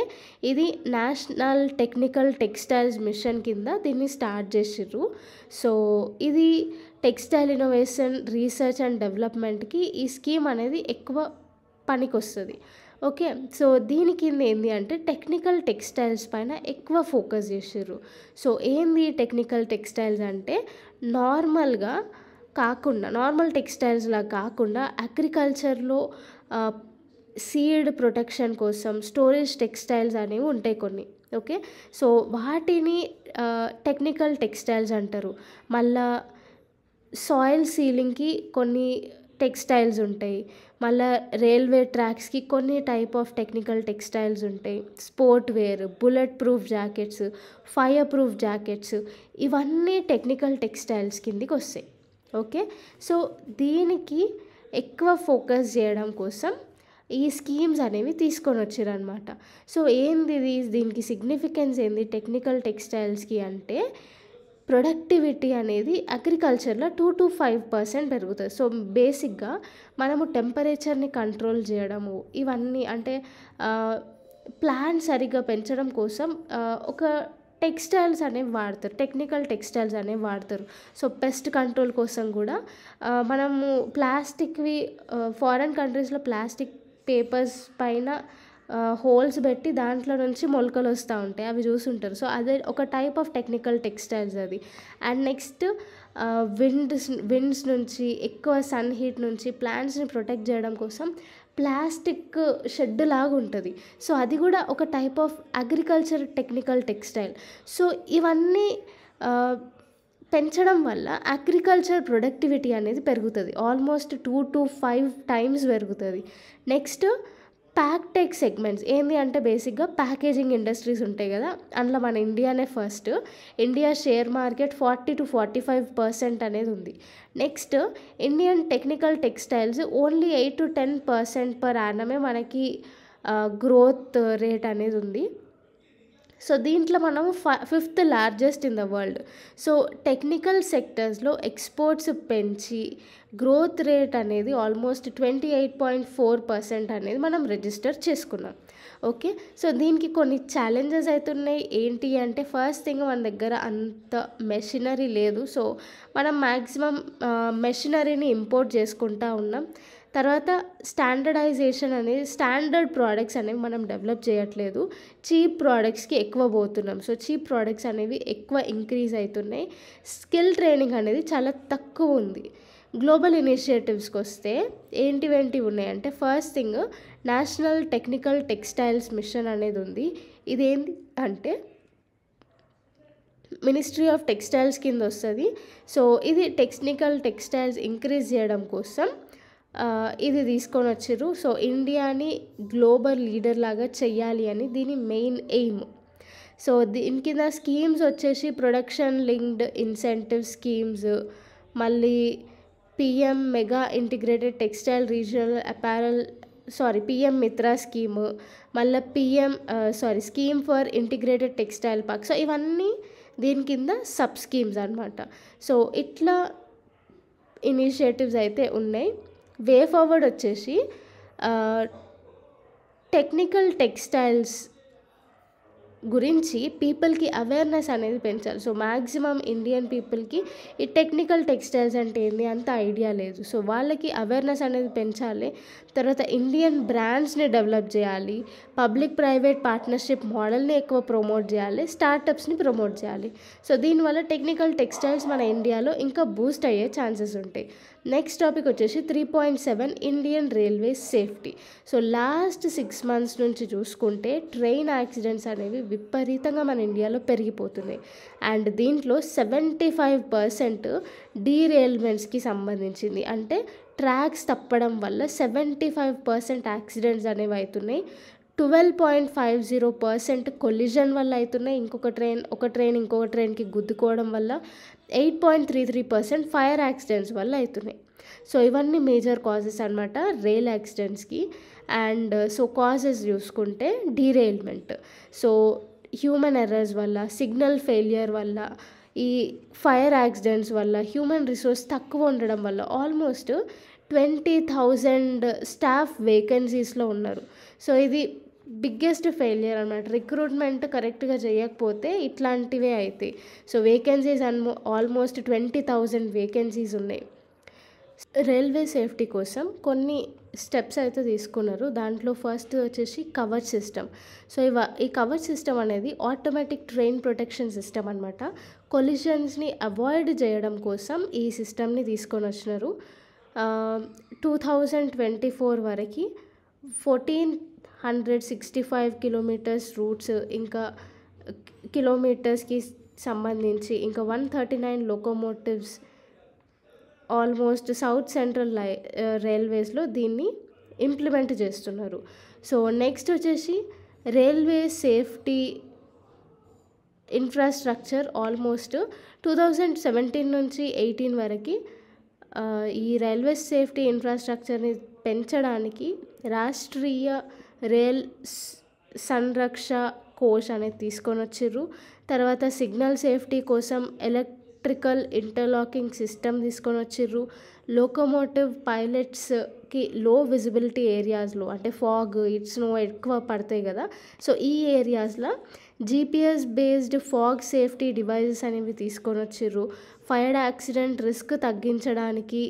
[SPEAKER 1] ఇది నేషనల్ టెక్నికల్ టెక్స్టైల్స్ మిషన్ కింద దీన్ని స్టార్ట్ చేసిర్రు. సో ఇది టెక్స్టైల్ ఇన్నోవేషన్, రీసెర్చ్ అండ్ డెవలప్మెంట్కి ఈ స్కీమ్ అనేది ఎక్కువ పనికి వస్తుంది. ఓకే, సో దీని కింద ఏంది అంటే టెక్నికల్ టెక్స్టైల్స్ పైన ఎక్కువ ఫోకస్ చేసారు. సో ఏంది టెక్నికల్ టెక్స్టైల్స్ అంటే నార్మల్ టెక్స్టైల్స్లా కాకుండా అగ్రికల్చర్లో సీడ్ ప్రొటెక్షన్ కోసం స్టోరేజ్ టెక్స్టైల్స్ అనేవి ఉంటాయి కొన్ని. ఓకే, సో వాటిని టెక్నికల్ టెక్స్టైల్స్ అంటారు. మళ్ళా సాయిల్ సీలింగ్కి కొన్ని టెక్స్టైల్స్ ఉంటాయి. మళ్ళీ రైల్వే ట్రాక్స్కి కొన్ని టైప్ ఆఫ్ టెక్నికల్ టెక్స్టైల్స్ ఉంటాయి. Sport wear, bullet proof jackets, fire proof jackets, ఇవన్నీ టెక్నికల్ టెక్స్టైల్స్ కిందికి వస్తాయి. ఓకే, సో దీనికి ఎక్కువ ఫోకస్ చేయడం కోసం ఈ స్కీమ్స్ అనేవి తీసుకొని వచ్చారనమాట. సో ఏంది దీనికి సిగ్నిఫికెన్స్ ఏంది టెక్నికల్ టెక్స్టైల్స్కి అంటే ప్రొడక్టివిటీ అనేది అగ్రికల్చర్లో 2 to 5% పెరుగుతుంది. సో బేసిక్గా మనము టెంపరేచర్ని కంట్రోల్ చేయడము, ఇవన్నీ అంటే ప్లాంట్ సరిగ్గా పెంచడం కోసం ఒక టెక్స్టైల్స్ అనేవి వాడతారు, టెక్నికల్ టెక్స్టైల్స్ అనేవి వాడతారు. సో పెస్ట్ కంట్రోల్ కోసం కూడా మనము ప్లాస్టిక్వి ఫారెన్ కంట్రీస్లో ప్లాస్టిక్ పేపర్స్ పైన హోల్స్ పెట్టి దాంట్లో నుంచి మొలకలు వస్తూ ఉంటాయి, అవి చూసుంటారు. సో అదే ఒక టైప్ ఆఫ్ టెక్నికల్ టెక్స్టైల్స్ అది. అండ్ నెక్స్ట్ విండ్స్ నుంచి, ఎక్కువ సన్ హీట్ నుంచి ప్లాంట్స్ని ప్రొటెక్ట్ చేయడం కోసం ప్లాస్టిక్ షెడ్ లాగా ఉంటుంది. సో అది కూడా ఒక type of agriculture technical textile. So ఇవన్నీ పెంచడం వల్ల అగ్రికల్చర్ ప్రొడక్టివిటీ అనేది పెరుగుతుంది, ఆల్మోస్ట్ 2 to 5 times పెరుగుతుంది. నెక్స్ట్ ప్యాక్టెక్ సెగ్మెంట్స్ ఏంటి అంటే బేసిక్గా ప్యాకేజింగ్ ఇండస్ట్రీస్ ఉంటాయి కదా, అందులో మన ఇండియానే first. India share market 40 to 45% అనేది ఉంది. Next Indian technical textiles only 8 to 10% per యానమే మనకి గ్రోత్ రేట్ అనేది ఉంది. సో దీంట్లో మనము 5th largest in the world. So technical సెక్టర్స్లో exports పెంచి గ్రోత్ రేట్ అనేది ఆల్మోస్ట్ 28.4% అనేది మనం రిజిస్టర్ చేసుకున్నాం. ఓకే, సో దీనికి కొన్ని ఛాలెంజెస్ అవుతున్నాయి. ఏంటి అంటే ఫస్ట్ థింగ్ మన దగ్గర అంత మెషినరీ లేదు. సో మనం మ్యాక్సిమం మెషినరీని ఇంపోర్ట్ చేసుకుంటూ ఉన్నాం. తర్వాత స్టాండర్డైజేషన్ అనేది, స్టాండర్డ్ ప్రోడక్ట్స్ అనేవి మనం డెవలప్ చేయట్లేదు, చీప్ ప్రోడక్ట్స్కి ఎక్కువ పోతున్నాం. సో చీప్ ప్రోడక్ట్స్ అనేవి ఎక్కువ ఇంక్రీజ్ అవుతున్నాయి. స్కిల్ ట్రైనింగ్ అనేది చాలా తక్కువ ఉంది. గ్లోబల్ ఇనిషియేటివ్స్కి వస్తే ఏంటివేంటివి ఉన్నాయంటే first thing national technical textiles mission అనేది ఉంది. ఇదేంటి అంటే మినిస్ట్రీ ఆఫ్ టెక్స్టైల్స్ కింద వస్తుంది. సో ఇది టెక్నికల్ టెక్స్టైల్స్ ఇంక్రీజ్ చేయడం కోసం ఇది తీసుకొని వచ్చారు. సో ఇండియాని గ్లోబల్ లీడర్ లాగా చెయ్యాలి అని దీని మెయిన్ ఎయిమ్. సో దీని కింద స్కీమ్స్ వచ్చేసి ప్రొడక్షన్ లింక్డ్ ఇన్సెంటివ్ స్కీమ్స్, మళ్ళీ PM mega integrated textile regional apparel PM Mitra scheme, మళ్ళీ scheme for integrated textile park. So ఇవన్నీ దీని కింద సబ్ స్కీమ్స్ అనమాట. సో ఇట్లా ఇనిషియేటివ్స్ అయితే ఉన్నాయి. వే ఫార్వర్డ్ వచ్చేసి టెక్నికల్ టెక్స్టైల్స్ గురించి పీపుల్కి అవేర్నెస్ అనేది పెంచాలి. సో మ్యాక్సిమం ఇండియన్ పీపుల్కి ఈ టెక్నికల్ టెక్స్టైల్స్ అంటే ఏంది అంత ఐడియా లేదు. సో వాళ్ళకి అవేర్నెస్ అనేది పెంచాలి. తర్వాత ఇండియన్ బ్రాండ్స్ని డెవలప్ చేయాలి. పబ్లిక్ ప్రైవేట్ పార్ట్నర్షిప్ మోడల్ని ఎక్కువ ప్రమోట్ చేయాలి. స్టార్టప్స్ని ప్రమోట్ చేయాలి. సో దీనివల్ల టెక్నికల్ టెక్స్టైల్స్ మన ఇండియాలో ఇంకా బూస్ట్ అయ్యే ఛాన్సెస్ ఉంటాయి. నెక్స్ట్ టాపిక్ వచ్చేసి 3.7 Indian railways safety. So last 6 months నుంచి చూసుకుంటే ట్రైన్ యాక్సిడెంట్స్ అనేవి విపరీతంగా మన ఇండియాలో పెరిగిపోతున్నాయి. అండ్ దీంట్లో 75% డీరైల్మెంట్స్కి సంబంధించింది. అంటే ట్రాక్స్ తప్పడం వల్ల 75% యాక్సిడెంట్స్ అనేవి అవుతున్నాయి. 12.50% కొలిజన్ వల్ల అవుతున్నాయి. ఒక ట్రైన్ ఇంకొక ట్రైన్కి గుద్దుకోవడం వల్ల 8.33% ఫైర్ యాక్సిడెంట్స్ వల్ల అవుతున్నాయి. సో ఇవన్నీ మేజర్ కాజెస్ అనమాట రైల్ యాక్సిడెంట్స్కి. అండ్ సో కాజెస్ చూసుకుంటే డీరైల్మెంట్, సో హ్యూమన్ ఎర్రర్స్ వల్ల, సిగ్నల్ ఫెయిలియర్ వల్ల, ఈ ఫైర్ యాక్సిడెంట్స్ వల్ల, హ్యూమన్ రిసోర్స్ తక్కువ ఉండడం వల్ల ఆల్మోస్ట్ 20,000 స్టాఫ్ వేకెన్సీస్లో ఉన్నారు. సో ఇది బిగ్గెస్ట్ ఫెయిలియర్ అనమాట. రిక్రూట్మెంట్ కరెక్ట్గా చేయకపోతే ఇట్లాంటివే అవుతాయి. సో వేకెన్సీస్ ఆల్మోస్ట్ 20,000 వేకెన్సీస్ ఉన్నాయి. రైల్వే సేఫ్టీ కోసం కొన్ని స్టెప్స్ అయితే తీసుకున్నారు. దాంట్లో ఫస్ట్ వచ్చేసి కవచ్ సిస్టమ్. సో ఈ కవచ్ సిస్టమ్ అనేది ఆటోమేటిక్ ట్రైన్ ప్రొటెక్షన్ సిస్టమ్ అనమాట. కొలిషన్స్ని అవాయిడ్ చేయడం కోసం ఈ సిస్టమ్ని తీసుకొని వచ్చినారు. 2024 వరకు 1465 కిలోమీటర్స్ రూట్స్, ఇంకా కిలోమీటర్స్కి సంబంధించి ఇంకా 139 లోకోమోటివ్స్ ఆల్మోస్ట్ సౌత్ సెంట్రల్ రైల్వేస్లో దీన్ని ఇంప్లిమెంట్ చేస్తున్నారు. సో నెక్స్ట్ వచ్చేసి రైల్వే సేఫ్టీ ఇన్ఫ్రాస్ట్రక్చర్ ఆల్మోస్ట్ 2017 నుంచి 18 వరకు ఈ రైల్వే సేఫ్టీ ఇన్ఫ్రాస్ట్రక్చర్ని పెంచడానికి రాష్ట్రీయ రైల్ సంరక్ష కోష్ అనేది తీసుకొని వచ్చిర్రు. తర్వాత సిగ్నల్ సేఫ్టీ కోసం ఎలక్ట్రికల్ ఇంటర్లాకింగ్ సిస్టమ్ తీసుకొని వచ్చిర్రు. లోకోమోటివ్ పైలట్స్కి లో విజిబిలిటీ ఏరియాస్లో, అంటే ఫాగ్, స్నో ఎక్కువ పడతాయి కదా, సో ఈ ఏరియాస్లో GPS based fog safety devices అనేవి తీసుకొని వచ్చిర్రు. ఫైర్ యాక్సిడెంట్ రిస్క్ తగ్గించడానికి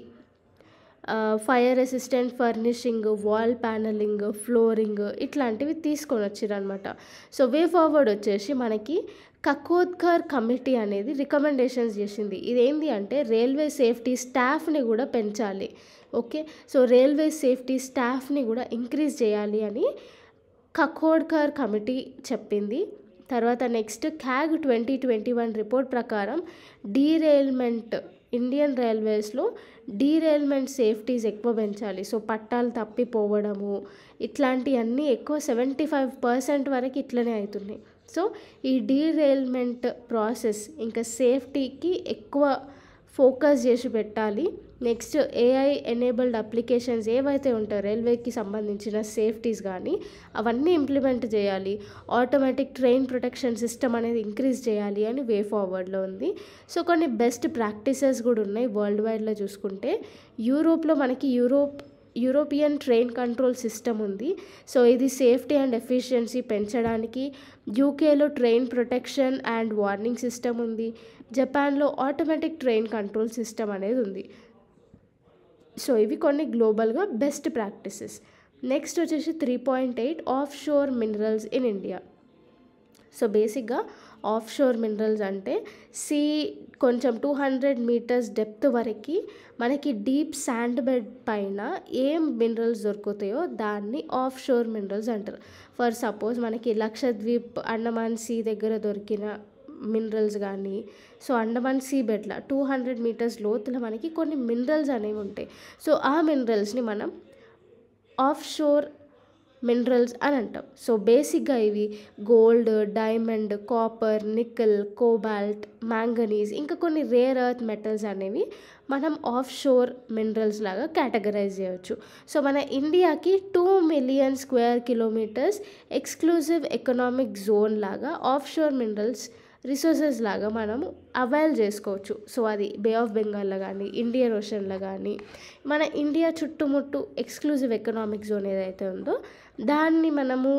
[SPEAKER 1] fire resistant furnishing, wall panelling, flooring ఇట్లాంటివి తీసుకొని వచ్చిర్రు అనమాట. సో వే ఫార్వర్డ్ వచ్చేసి మనకి కకోద్కర్ కమిటీ అనేది రికమెండేషన్స్ చేసింది. ఇదేంటి అంటే రైల్వే సేఫ్టీ స్టాఫ్ని కూడా పెంచాలి. ఓకే, సో రైల్వే సేఫ్టీ స్టాఫ్ని కూడా ఇంక్రీజ్ చేయాలి అని కకోద్కర్ కమిటీ చెప్పింది. తర్వాత నెక్స్ట్ CAG 2021 రిపోర్ట్ ప్రకారం డీరైల్మెంట్ ఇండియన్ రైల్వేస్లో డీరైల్మెంట్ సేఫ్టీస్ ఎక్కువ పెంచాలి. సో పట్టాలు తప్పిపోవడము ఇట్లాంటివన్నీ ఎక్కువ 75% వరకు ఇట్లనే అవుతున్నాయి. సో ఈ డీరైల్మెంట్ ప్రాసెస్ ఇంకా సేఫ్టీకి ఎక్కువ ఫోకస్ చేసి పెట్టాలి. నెక్స్ట్ AI ఎనేబుల్డ్ అప్లికేషన్స్ ఏవైతే ఉంటాయో రైల్వేకి సంబంధించిన సేఫ్టీస్ కానీ అవన్నీ ఇంప్లిమెంట్ చేయాలి. ఆటోమేటిక్ ట్రైన్ ప్రొటెక్షన్ సిస్టమ్ అనేది ఇంక్రీజ్ చేయాలి అని వే ఫార్వర్డ్లో ఉంది. సో కొన్ని బెస్ట్ ప్రాక్టీసెస్ కూడా ఉన్నాయి వరల్డ్ వైడ్లో చూసుకుంటే. యూరోప్లో మనకి యూరోపియన్ ట్రైన్ కంట్రోల్ సిస్టమ్ ఉంది. సో ఇది సేఫ్టీ అండ్ ఎఫిషియన్సీ పెంచడానికి. యూకేలో train protection and warning system ఉంది. జపాన్లో ఆటోమేటిక్ ట్రైన్ కంట్రోల్ సిస్టమ్ అనేది ఉంది. సో ఇవి కొన్ని గ్లోబల్గా బెస్ట్ ప్రాక్టీసెస్. నెక్స్ట్ వచ్చేసి 3.8 of sure minerals in India. So బేసిక్గా ఆఫ్ షోర్ మినరల్స్ అంటే కొంచెం 200 meters డెప్త్ వరకు మనకి డీప్ శాండ్ బెడ్ పైన ఏం మినరల్స్ దొరుకుతాయో దాన్ని ఆఫ్ షోర్ మినరల్స్ అంటారు. ఫర్ సపోజ్ మనకి లక్షద్వీప్, అండమాన్ సీ దగ్గర దొరికిన మినరల్స్ కానీ, సో అండమాన్ సీ బెడ్ల 200 meters లోతుల మనకి కొన్ని మినరల్స్ అనేవి ఉంటాయి. సో ఆ మినరల్స్ని మనం ఆఫ్ షోర్ మినరల్స్ అని అంటాం. సో బేసిక్గా ఇవి gold, diamond, copper, nickel, cobalt, manganese ఇంకా కొన్ని రేర్ ఎర్త్ మెటల్స్ అనేవి మనం ఆఫ్ షోర్ మినరల్స్ లాగా కేటగరైజ్ చేయవచ్చు. సో మన ఇండియాకి 2 million square kilometers exclusive economic zone లాగా ఆఫ్ షోర్ మినరల్స్ రిసోర్సెస్ లాగా మనము అవైల్ చేసుకోవచ్చు. సో అది బే ఆఫ్ బెంగాల్లో కానీ, ఇండియన్ ఓషన్లో కానీ, మన ఇండియా చుట్టుముట్టు ఎక్స్క్లూజివ్ ఎకనామిక్ జోన్ ఏదైతే ఉందో దాన్ని మనము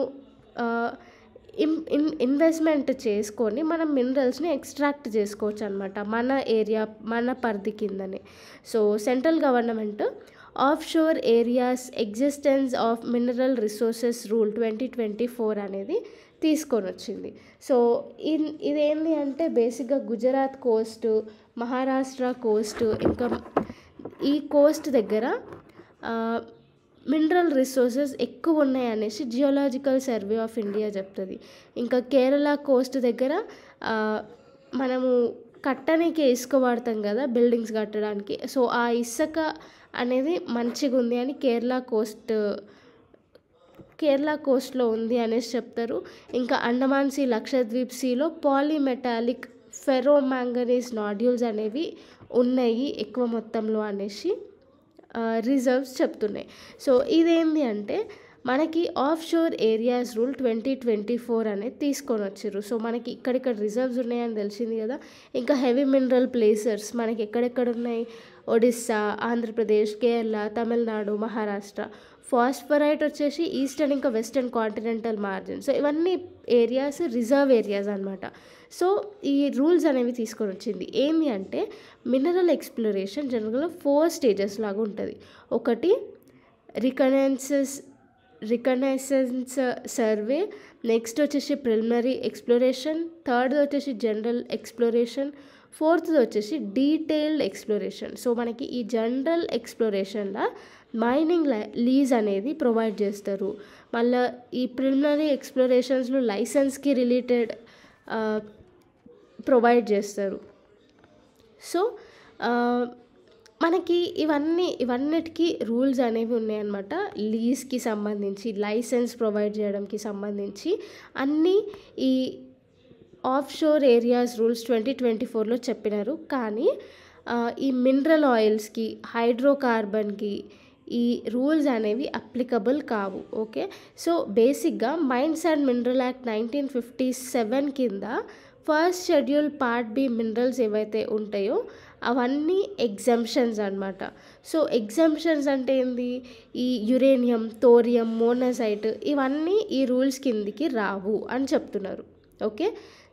[SPEAKER 1] ఇన్వెస్ట్మెంట్ చేసుకొని మనం మినరల్స్ని ఎక్స్ట్రాక్ట్ చేసుకోవచ్చు అనమాట మన ఏరియా మన పరిధి కిందనే. So central government of sure areas existence of mineral resources rule 2024 అనేది తీసుకొని వచ్చింది. సో ఇదేంటి అంటే బేసిక్గా గుజరాత్ కోస్ట్, మహారాష్ట్ర కోస్ట్, ఇంకా ఈ కోస్ట్ దగ్గర మినరల్ రిసోర్సెస్ ఎక్కువ ఉన్నాయి అనేసి జియోలాజికల్ సర్వే ఆఫ్ ఇండియా చెప్తుంది. ఇంకా కేరళ కోస్ట్ దగ్గర మనము కట్టడానికి ఇసుక వాడతాం కదా బిల్డింగ్స్ కట్టడానికి, సో ఆ ఇసుక అనేది మంచిగా ఉంది అని కేరళ కోస్ట్లో ఉంది అనేసి చెప్తారు. ఇంకా అండమాన్ సీ, లక్షద్వీప్ సీలో పాలీమెటాలిక్ ఫెరోమాంగనీస్ నాడ్యూల్స్ అనేవి ఉన్నాయి ఎక్కువ మొత్తంలో అనేసి రిజర్వ్స్ చెప్తున్నాయి. సో ఇదేంటి అంటే మనకి ఆఫ్ షోర్ ఏరియాస్ రూల్ 2024 అనేది తీసుకొని వచ్చారు. సో మనకి ఇక్కడిక్కడ రిజర్వ్స్ ఉన్నాయని తెలిసింది కదా. ఇంకా హెవీ మినరల్ ప్లేసెస్ మనకి ఎక్కడెక్కడ ఉన్నాయి, ఒడిస్సా, ఆంధ్రప్రదేశ్, కేరళ, తమిళనాడు, మహారాష్ట్ర. ఫాస్ఫరైట్ వచ్చేసి ఈస్టర్న్ ఇంకా వెస్టర్న్ కాంటినెంటల్ మార్జిన్. సో ఇవన్నీ ఏరియాస్ రిజర్వ్ ఏరియాస్ అనమాట. సో ఈ రూల్స్ అనేవి తీసుకొని వచ్చింది ఏంటి అంటే మినరల్ ఎక్స్ప్లోరేషన్ జనరల్గా 4 స్టేజెస్ లాగా ఉంటుంది. ఒకటి రికనైసెన్స్ సర్వే, నెక్స్ట్ వచ్చేసి ప్రిలిమినరీ ఎక్స్ప్లోరేషన్, థర్డ్ వచ్చేసి జనరల్ ఎక్స్ప్లోరేషన్, ఫోర్త్ వచ్చేసి డీటెయిల్డ్ ఎక్స్ప్లోరేషన్. సో మనకి ఈ జనరల్ ఎక్స్ప్లోరేషన్లో మైనింగ్ లీజ్ అనేది ప్రొవైడ్ చేస్తారు. మళ్ళీ ఈ ప్రిలిమినరీ ఎక్స్ప్లోరేషన్స్లో లైసెన్స్కి రిలేటెడ్ ప్రొవైడ్ చేస్తారు. సో మనకి ఇవన్నిటికీ రూల్స్ అనేవి ఉన్నాయన్నమాట. లీజ్కి సంబంధించి, లైసెన్స్ ప్రొవైడ్ చేయడానికి సంబంధించి అన్నీ ఈ ఆఫ్ షోర్ ఏరియాస్ రూల్స్ 2024లో చెప్పినారు. కానీ ఈ మినరల్ ఆయిల్స్కి, హైడ్రోకార్బన్కి ఈ రూల్స్ అనేవి అప్లికబుల్ కావు. ఓకే, సో బేసిక్గా మైన్స్ అండ్ మినరల్ యాక్ట్ 1957 కింద first schedule part B minerals ఏవైతే ఉంటాయో అవన్నీ ఎగ్జంప్షన్స్ అనమాట. సో ఎగ్జంప్షన్స్ అంటే ఏంది, ఈ యురేనియం, థోరియం, మోనజైట్ ఇవన్నీ ఈ రూల్స్ కిందికి రావు అని చెప్తున్నారు. ఓకే,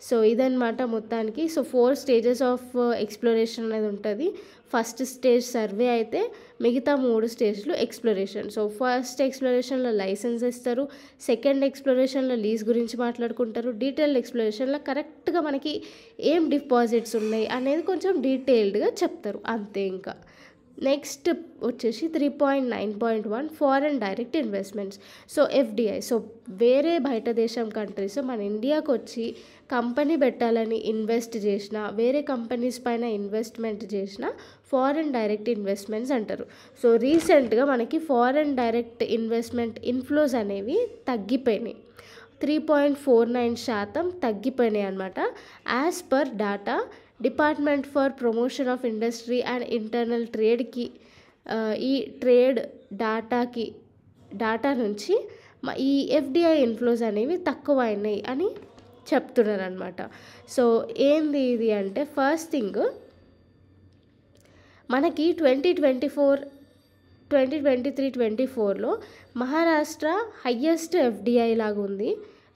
[SPEAKER 1] సో ఇదన్నమాట మొత్తానికి. సో 4 స్టేజెస్ ఆఫ్ ఎక్స్ప్లోరేషన్ అనేది ఉంటుంది. ఫస్ట్ స్టేజ్ సర్వే అయితే మిగతా 3 స్టేజ్లు ఎక్స్ప్లోరేషన్. సో ఫస్ట్ ఎక్స్ప్లోరేషన్లో లైసెన్స్ ఇస్తారు, సెకండ్ ఎక్స్ప్లోరేషన్లో లీజ్ గురించి మాట్లాడుకుంటారు, డీటెయిల్డ్ ఎక్స్ప్లోరేషన్లో కరెక్ట్గా మనకి ఏం డిపాజిట్స్ ఉన్నాయి అనేది కొంచెం డీటెయిల్డ్గా చెప్తారు అంతే. ఇంకా నెక్స్ట్ వచ్చేసి 3.9.1 foreign direct investments. So FDI, so వేరే బయట దేశం కంట్రీస్ మన ఇండియాకి వచ్చి కంపెనీ పెట్టాలని ఇన్వెస్ట్ చేసిన, వేరే కంపెనీస్ పైన ఇన్వెస్ట్మెంట్ చేసిన ఫారెన్ డైరెక్ట్ ఇన్వెస్ట్మెంట్స్ అంటారు. సో రీసెంట్గా మనకి ఫారెన్ డైరెక్ట్ ఇన్వెస్ట్మెంట్ ఇన్ఫ్లోస్ అనేవి తగ్గిపోయినాయి, 3.49% తగ్గిపోయినాయి అనమాట. As per data department for promotion of industry and internal ట్రేడ్కి, ఈ ట్రేడ్ డాటా నుంచి ఈ ఎఫ్డిఐ ఇన్ఫ్లోస్ అనేవి తక్కువ అయినాయి అని చెప్తున్నారు అనమాట. సో ఏంది ఇది అంటే ఫస్ట్ థింగ్ మనకి 2023-24లో మహారాష్ట్ర హయ్యెస్ట్ ఎఫ్డిఐ లాగా ఉంది.